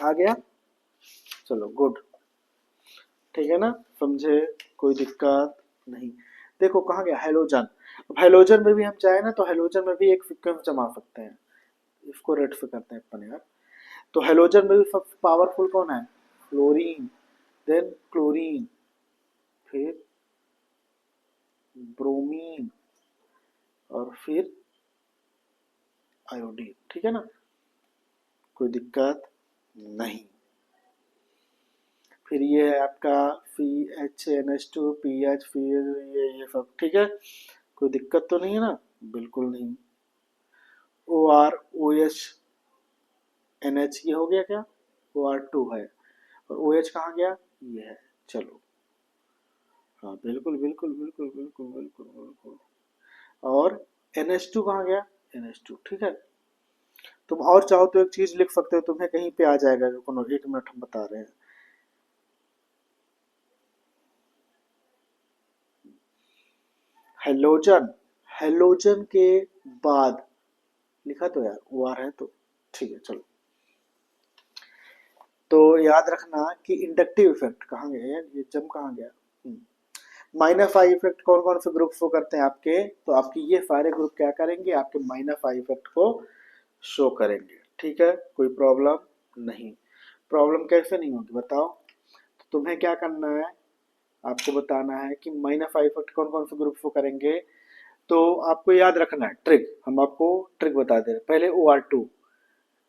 आ गया, चलो गुड। ठीक है ना, समझे, कोई दिक्कत नहीं। देखो कहाँ गया हेलोजन। अब हेलोजन में भी हम चाहे ना तो हेलोजन में भी एक फ्रीक्वेंस जमा सकते हैं, इसको रेक्टिफाई करते हैं अपन यार। तो हेलोजन में भी सबसे पावरफुल कौन है, फ्लोरीन, देन क्लोरीन, फिर ब्रोमीन, और फिर आयोडीन। ठीक है ना, कोई दिक्कत नहीं। फिर ये है आपका C H N H two P H, फिर ये सब। ठीक है, कोई दिक्कत तो नहीं है ना, बिल्कुल नहीं। O R O H N H ये हो गया क्या, ओ आर टू है, और ओ एच कहाँ गया, ये है। चलो, हाँ बिल्कुल बिल्कुल बिल्कुल बिल्कुल बिल्कुल बिल्कुल। और एन एच टू कहाँ गया, एन एच टू। ठीक है, तुम और चाहो तो एक चीज लिख सकते हो, तुम्हें कहीं पे आ जाएगा, रुको एक मिनट हम बता रहे हैं। हेलोजन, हेलोजन के बाद लिखा तो यार ओ आर है तो ठीक है। चलो, तो याद रखना कि इंडक्टिव इफेक्ट कहाँ गया यार, ये जम कहाँ गया, माइनस आई इफेक्ट कौन कौन से ग्रुप शो करते हैं आपके, तो आपके ये सारे ग्रुप क्या करेंगे, आपके माइनस आई इफेक्ट को शो करेंगे। ठीक है, कोई प्रॉब्लम नहीं। प्रॉब्लम कैसे नहीं होगी बताओ, तो तुम्हें क्या करना है, आपको बताना है कि माइनस आई इफेक्ट कौन कौन से ग्रुप शो करेंगे। तो आपको याद रखना है ट्रिक, हम आपको ट्रिक बता दे रहे हैं। पहले ओ आर टू,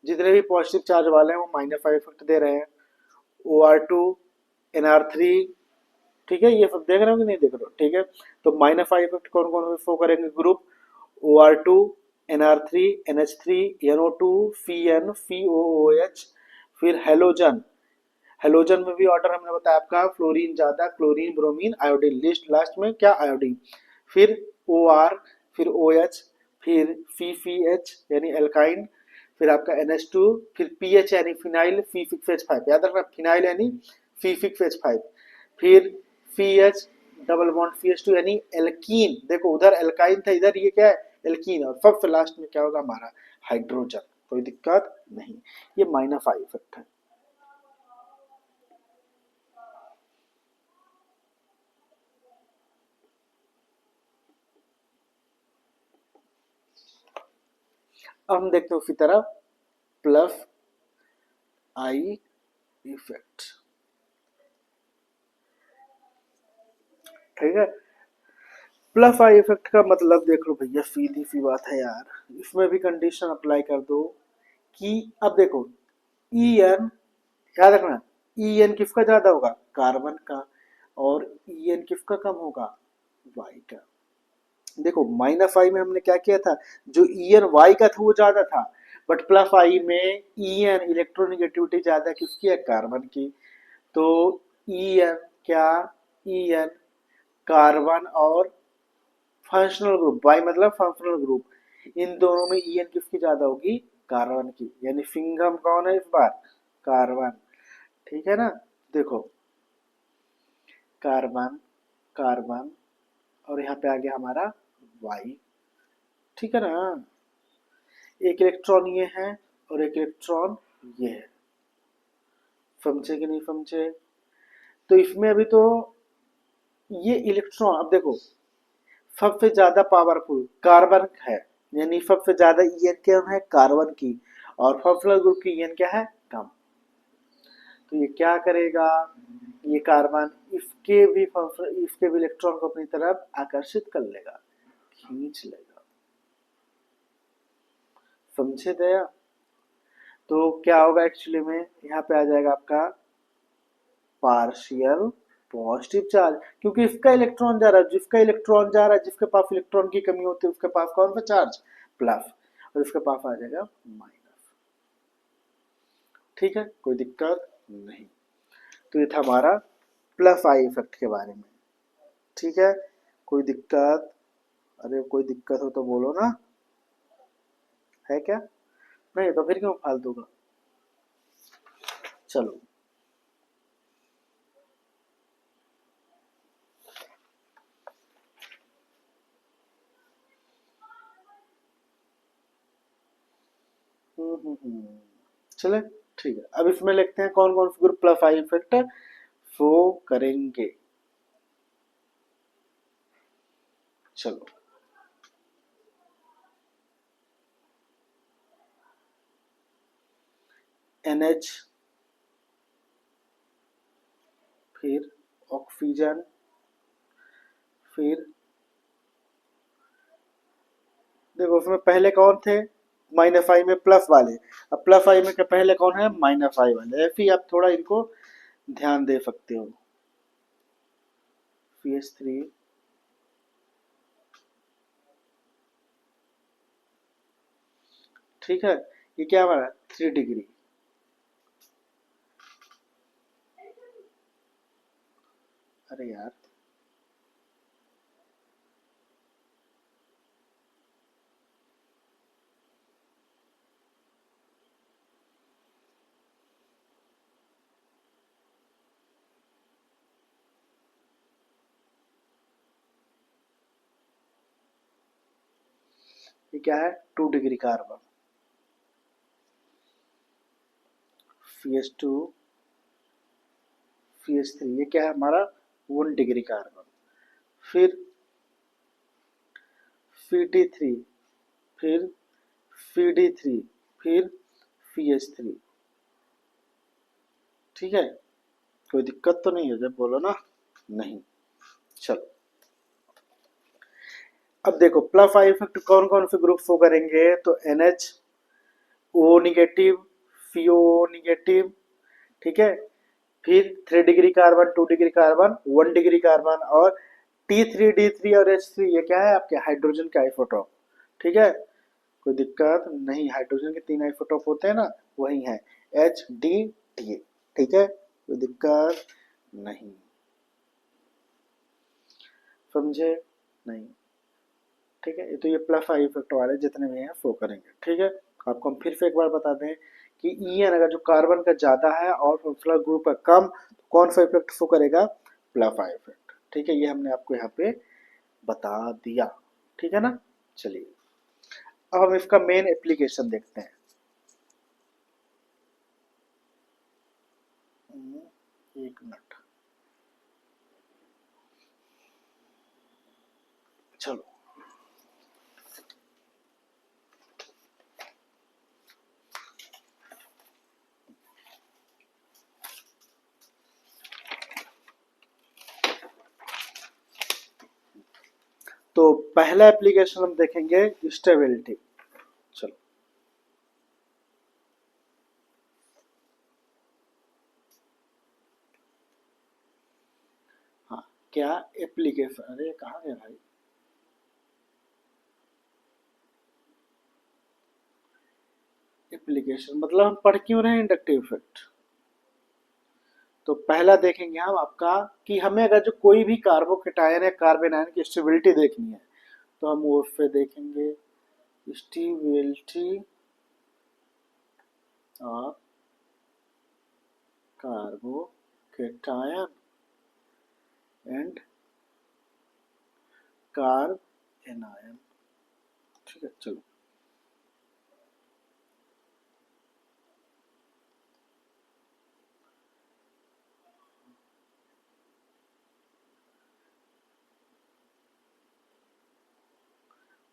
जितने भी पॉजिटिव चार्ज वाले हैं वो माइनस आई इफेक्ट दे रहे हैं, O R two, N R three. ठीक है, ये सब देख रहे हो कि नहीं देख रहे हो, ठीक है। तो माइनस आई इफेक्ट कौन कौन शो करेंगे group, O R two, N R three, N H three, N O two, C N, C O O H, फिर हेलोजन। हेलोजन में भी ऑर्डर हमने बताया आपका, फ्लोरीन ज्यादा, chlorine, bromine, iodine, list last में क्या आयोडीन, फिर ओ आर, फिर ओ एच, फिर सी सी एच यानी एल्काइन, फिर आपका एन एच टू, फिर पी एच यानी phenyl, C six H five, याद रखना फिनाइल यानी सी सिक्स एच फाइव, फिर C H double bond C H two यानी एल्कीन। देखो उधर एल्काइन था, इधर ये क्या है एल्कीन, और सबसे लास्ट में क्या होगा हमारा हाइड्रोजन। कोई दिक्कत नहीं, ये माइनस आई इफेक्ट है। अब हम देखते हैं उसी तरह प्लस आई इफेक्ट। ठीक है, प्लस आई इफेक्ट का मतलब देख लो भैया, सीधी सी बात है यार, इसमें भी कंडीशन अप्लाई कर दो कि अब देखो ई एन, याद रखना ई एन किसका ज्यादा होगा, कार्बन का, और ई एन किसका कम होगा, वाई का। देखो माइनस आई में हमने क्या किया था, जो ई एन वाई का था वो ज्यादा था, बट प्लस आई में ई एन इलेक्ट्रोनिगेटिविटी ज्यादा किसकी है, कार्बन की। तो ई एन क्या, ई एन कार्बन और फंक्शनल ग्रुप, वाई मतलब फंक्शनल ग्रुप, इन दोनों में ई एन किसकी ज्यादा होगी, कार्बन की। यानी सिंघम कौन है इस बार, कार्बन। ठीक है ना, देखो कार्बन कार्बन, और यहाँ पे आ गया हमारा वाई। ठीक है ना, एक इलेक्ट्रॉन ये है और एक इलेक्ट्रॉन ये है, समझे कि नहीं समझे। तो इसमें अभी तो ये इलेक्ट्रॉन, अब देखो सबसे ज्यादा पावरफुल कार्बन है, यानी सबसे ज्यादा ईएन क्या है, कार्बन की, और फंक्शनल ग्रुप की ईएन क्या है, कम। तो ये क्या करेगा, ये कार्बन इसके भी इलेक्ट्रॉन को अपनी तरफ आकर्षित कर लेगा, खींच लेगा, समझे दया। तो क्या होगा एक्चुअली में, यहाँ पे आ जाएगा आपका पार्शियल पॉजिटिव चार्ज, क्योंकि इसका इलेक्ट्रॉन जा रहा है, जिसका इलेक्ट्रॉन जा रहा है, जिसके पास इलेक्ट्रॉन की कमी होती है उसके पास कौन सा चार्ज, प्लस, और इसके पास आ जाएगा माइनस। ठीक है, कोई दिक्कत नहीं। तो ये था हमारा प्लस आई इफेक्ट के बारे में। ठीक है, कोई दिक्कत, अरे कोई दिक्कत हो तो बोलो ना, है क्या, नहीं तो फिर क्यों फालतू का। चलो चले, ठीक है, अब इसमें लिखते हैं कौन कौन से group plus I effect show करेंगे। चलो NH, फिर ऑक्सीजन, फिर देखो उसमें पहले कौन थे, माइनस आई में प्लस वाले, अब प्लस आई में के पहले कौन है, माइनस आई वाले, ऐसे ही आप थोड़ा इनको ध्यान दे सकते हो। CH3, ठीक है, ये क्या हमारा 3 डिग्री, अरे यार ये क्या है, 2 डिग्री कार्बन, CH2, CH3, ये क्या है हमारा 1 डिग्री कार्बन, फिर CD3, फिर CD3, फिर CH3। ठीक है, कोई दिक्कत तो नहीं है जब बोलो ना, नहीं। चलो अब देखो प्लस आई इफेक्ट कौन कौन से ग्रुप शो करेंगे, तो NH O negative, CO negative, ठीक है, फिर 3 degree carbon, 2 degree carbon, 1 degree carbon, और T3 D3 और H3, ये क्या है आपके हाइड्रोजन के आइसोटोप। ठीक है, कोई दिक्कत नहीं, हाइड्रोजन के 3 आइसोटोप होते हैं ना, वही है HDTA। ठीक है, कोई दिक्कत नहीं, समझे, नहीं। ठीक है, तो ये प्लस आई इफेक्ट वाले जितने भी हैं शो करेंगे। ठीक है, आपको हम फिर से एक बार बता दें कि ई एन अगर जो कार्बन का ज्यादा है और फंक्शनल ग्रुप का कम, तो कौन सा इफेक्ट शो करेगा, प्लस आई इफेक्ट। ठीक है, ये हमने आपको यहाँ पे बता दिया। ठीक है ना, चलिए अब हम इसका मेन एप्लीकेशन देखते हैं। एक मिनट, चलो तो पहला एप्लीकेशन हम देखेंगे स्टेबिलिटी। चलो, हाँ, क्या एप्लीकेशन, अरे कहाँ गया भाई, एप्लीकेशन मतलब हम पढ़ क्यों रहे हैं इंडक्टिव इफेक्ट। तो पहला देखेंगे हम आपका कि हमें अगर जो कोई भी कार्बोकेटायन या कार्बन आयन की स्टेबिलिटी देखनी है तो हम वो पे देखेंगे stability of carbocation and carbanion. ठीक है, चलो,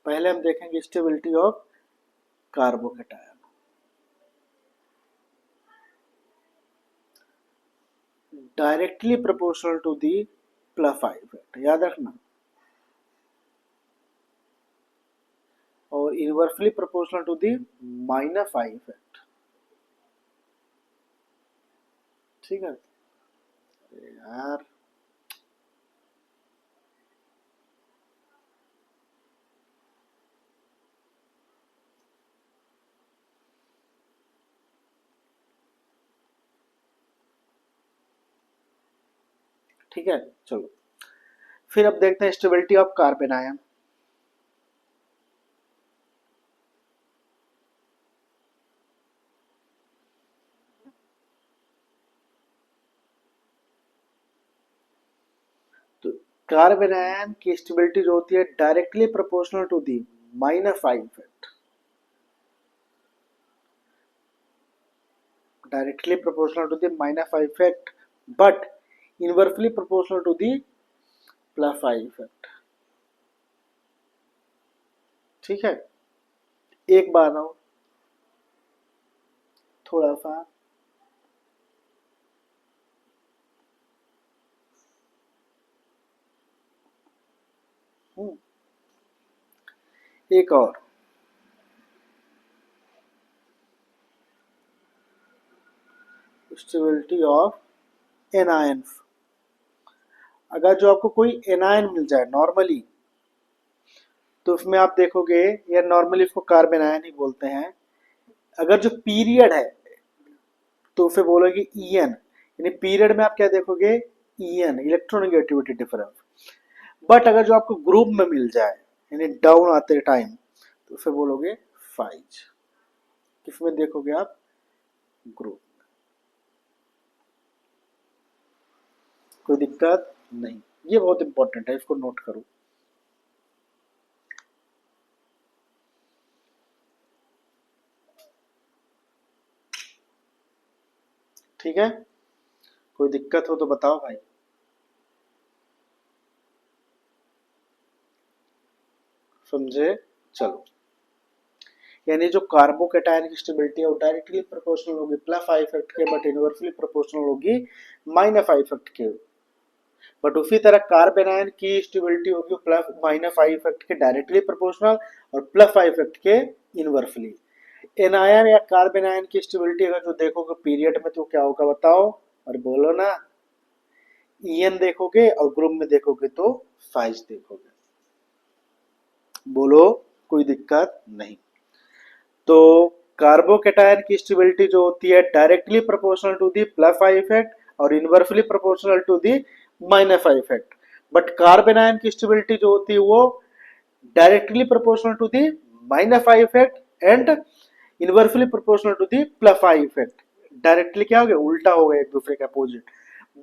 पहले हम देखेंगे stability of carbocation. Directly proportional to the प्लफा इफेक्ट, याद रखना, और inversely proportional to the minus I effect. ठीक है, अरे यार, ठीक है, चलो, फिर अब देखते हैं स्टेबिलिटी ऑफ कार्बन आयन। तो कार्बन आयन की स्टेबिलिटी जो होती है directly proportional to the minus I effect, directly proportional to the minus I effect, but inversely proportional to the plus I effect. ठीक है, एक बार और थोड़ा सा, एक और, स्टेबिलिटी ऑफ एनायंस। अगर जो आपको कोई एनायन मिल जाए नॉर्मली, तो उसमें आप देखोगे, या नॉर्मली इसको कार्बन आयन ही बोलते हैं, अगर जो पीरियड है तो उसे बोलोगे ईएन, यानी पीरियड में आप क्या देखोगे, ईएन, इलेक्ट्रोनेगेटिविटी डिफरेंस। बट अगर जो आपको ग्रुप में मिल जाए, यानी डाउन आते टाइम, तो उसे बोलोगे फाइज। किसमें देखोगे आप, ग्रुप। कोई दिक्कत नहीं, ये बहुत इंपॉर्टेंट है, इसको नोट करो। ठीक है, कोई दिक्कत हो तो बताओ भाई। समझे, चलो, यानी जो कार्बोकेटायन की स्टेबिलिटी है वो डायरेक्टली प्रोपोर्शनल होगी प्लस आई इफेक्ट के, बट इनवर्सली प्रोपोर्शनल होगी माइनस आई इफेक्ट के। बट उसी तरह कार्बन आयन की स्टेबिलिटी होगी प्लस माइनस आई इफेक्ट के डायरेक्टली प्रोपोर्शनल, और प्लस आई इफेक्ट के इनवर्सली। एनायन या कार्बन आयन की स्टेबिलिटी अगर जो देखोगे पीरियड में तो क्या होगा बताओ, और बोलो ना, ईएन देखोगे, और ग्रुप में देखोगे तो साइज देखोगे। बोलो, कोई दिक्कत नहीं। तो कार्बोकेटायन की स्टेबिलिटी जो होती है directly proportional to the plus I effect, और inversely proportional to the minus I effect. But carbon ion की स्टेबिलिटी जो होती है वो directly proportional to the minus I effect and inversely proportional to the plus I effect. Directly क्या हो गया, उल्टा हो गया एक दूसरे के opposite.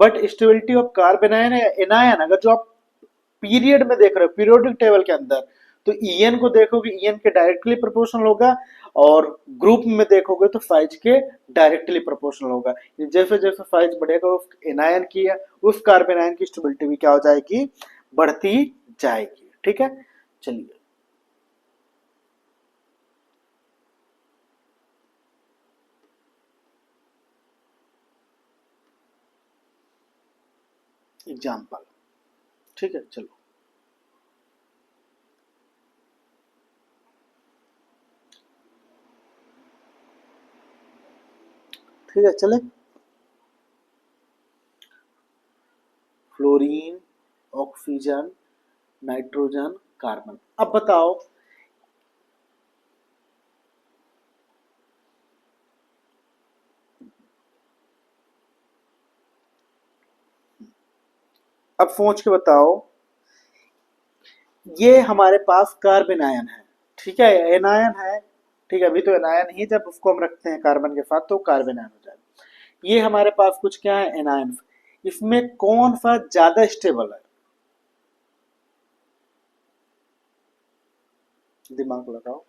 But stability of carbon ion या एनायन अगर जो आप पीरियड में देख रहे हो, पीरियोडिक टेबल के अंदर, तो ईएन को देखोगे, ईएन के डायरेक्टली प्रोपोर्शनल होगा, और ग्रुप में देखोगे तो साइज के डायरेक्टली प्रोपोर्शनल होगा। जैसे जैसे साइज बढ़ेगा उस एनायन की या उस कार्बन आयन की स्टेबिलिटी भी क्या हो जाएगी, बढ़ती जाएगी। ठीक है, चलिए, एग्जाम्पल। ठीक है, चलो, ठीक है, चले। Fluorine, oxygen, nitrogen, carbon. अब बताओ अब सोच के बताओ, ये हमारे पास कार्बन आयन है, ठीक है, एनायन है, ठीक है, अभी तो एनायन ही, जब उसको हम रखते हैं कार्बन के साथ तो कार्बन आयन हो जाएगा। ये हमारे पास कुछ क्या है, एनायन। इसमें कौन सा ज्यादा स्टेबल है, दिमाग लगाओ।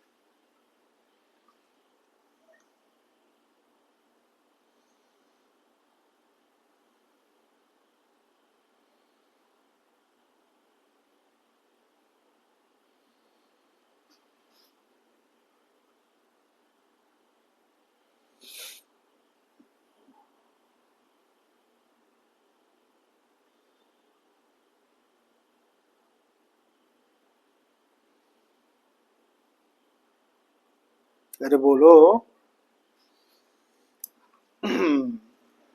अरे बोलो।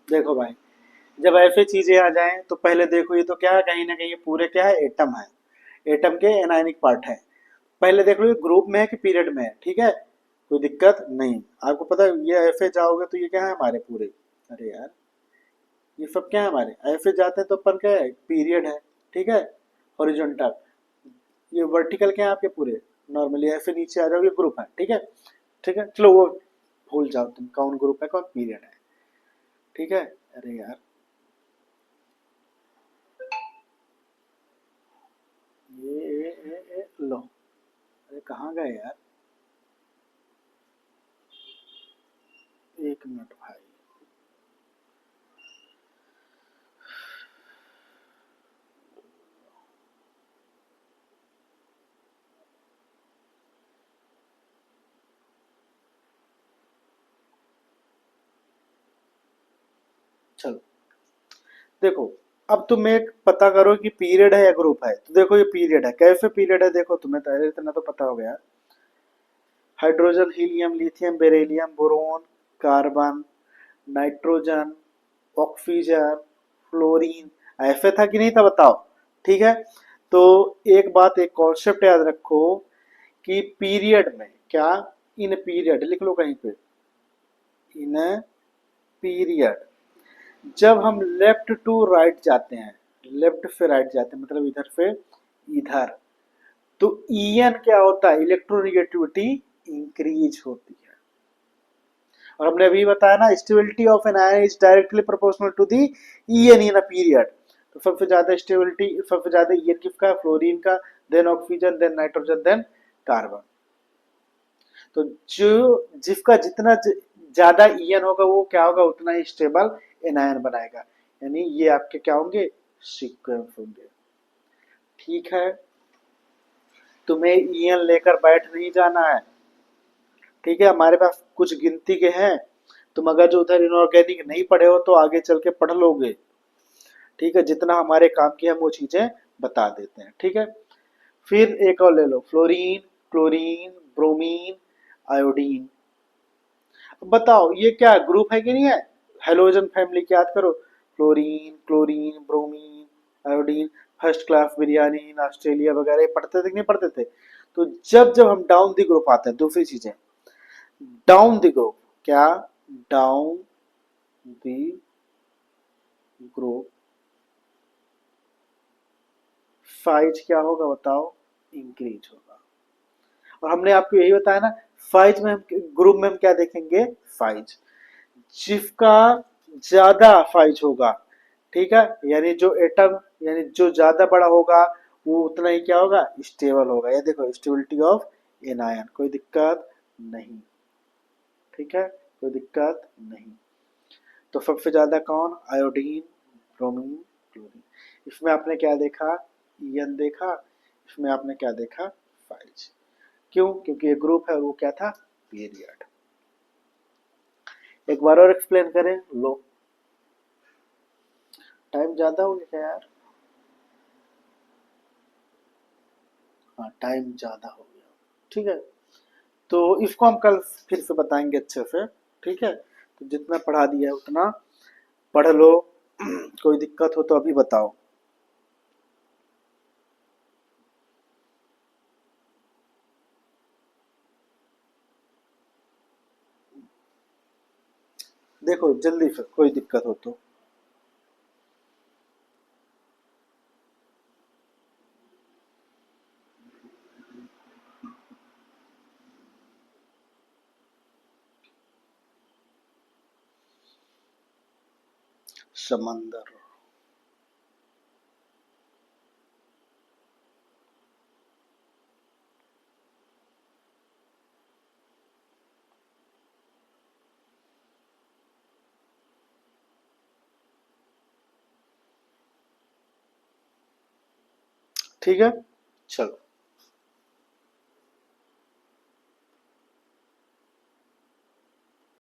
देखो भाई, जब ऐसे चीजें आ जाएं तो पहले देखो, ये तो क्या है, कहीं ना कहीं ये पूरे क्या है, एटम है, एटम के एनायनिक पार्ट है। पहले देख लो ये ग्रुप में है कि पीरियड में है, ठीक है, कोई दिक्कत नहीं। आपको पता है ये ऐसे जाओगे तो ये क्या है हमारे पूरे, अरे यार ये सब क्या है हमारे, ऐसे जाते हैं तो अपन क्या है, पीरियड है, ठीक है, हॉरिजॉन्टल। ये वर्टिकल क्या है आपके पूरे, नॉर्मली ऐसे नीचे आ जाओगे, ग्रुप है, ठीक है। ठीक है, चलो वो भूल जाओ तुम, कौन ग्रुप है कौन पीरियड है, ठीक है। अरे यार ये लो, अरे कहाँ गए यार, एक मिनट भाई। चलो देखो, अब तुम एक पता करो कि पीरियड है या ग्रुप है, तो देखो ये पीरियड है, कैसे पीरियड है, देखो तुम्हें तो इतना तो पता हो गया। Hydrogen, helium, lithium, beryllium, boron, carbon, nitrogen, oxygen, fluorine, ऐसे था कि नहीं था बताओ, ठीक है। तो एक बात, एक कॉन्सेप्ट याद रखो कि पीरियड में क्या, इन पीरियड लिख लो कहीं पे, इन पीरियड, जब हम लेफ्ट टू राइट जाते हैं, लेफ्ट से राइट जाते हैं मतलब इधर से इधर, तो ईएन क्या होता है, इलेक्ट्रोनेगेटिविटी इंक्रीज होती है। और हमने अभी बताया ना, stability of an ion is directly proportional to the EN in a period. तो सबसे ज्यादा स्टेबिलिटी, सबसे ज्यादा ईएन किसका, फ्लोरीन का, then oxygen, then nitrogen, then carbon. तो जो जिसका जितना ज्यादा ईएन होगा वो क्या होगा, उतना ही स्टेबल एनायन बनाएगा, यानी ये आपके क्या होंगे, सीक्वेंस होंगे, ठीक है। तुम्हें ईएन लेकर बैठ नहीं जाना है, ठीक है, हमारे पास कुछ गिनती के हैं, तुम अगर जो उधर इनऑर्गेनिक नहीं पढ़े हो तो आगे चल के पढ़ लोगे, ठीक है, जितना हमारे काम की हम वो चीजें बता देते हैं, ठीक है। फिर एक और ले लो, फ्लोरीन, क्लोरीन, ब्रोमीन, आयोडीन। अब बताओ ये क्या ग्रुप है कि नहीं है, हेलोजन फैमिली की याद करो, fluorine, chlorine, bromine, iodine, first class biryani in Australia वगैरह पढ़ते थे कि नहीं पढ़ते थे। तो जब जब हम डाउन द ग्रुप आते हैं, दूसरी चीजें, डाउन द ग्रुप क्या, डाउन द ग्रुप साइज क्या होगा बताओ, इंक्रीज होगा। और हमने आपको यही बताया ना, साइज में हम ग्रुप में हम क्या देखेंगे, साइज, जिसका ज्यादा साइज होगा, ठीक है, यानी जो एटम, यानी जो ज्यादा बड़ा होगा वो उतना ही क्या होगा, स्टेबल होगा। ये देखो स्टेबिलिटी ऑफ एन आयन, कोई दिक्कत नहीं, ठीक है, कोई दिक्कत नहीं। तो सबसे ज्यादा कौन, आयोडीन, ब्रोमीन, क्लोरीन। इसमें आपने क्या देखा, ईएन देखा, इसमें आपने क्या देखा, साइज। क्यों, क्योंकि ये ग्रुप है, वो क्या था, पीरियड। एक बार और एक्सप्लेन करें, लो टाइम ज्यादा हो गया क्या यार, हाँ टाइम ज्यादा हो गया, ठीक है। तो इसको हम कल फिर से बताएंगे अच्छे से, ठीक है। तो जितना पढ़ा दिया है उतना पढ़ लो। कोई दिक्कत हो तो अभी बताओ। देखो जल्दी फिर कोई दिक्कत हो तो। समंदर। ठीक है, चलो।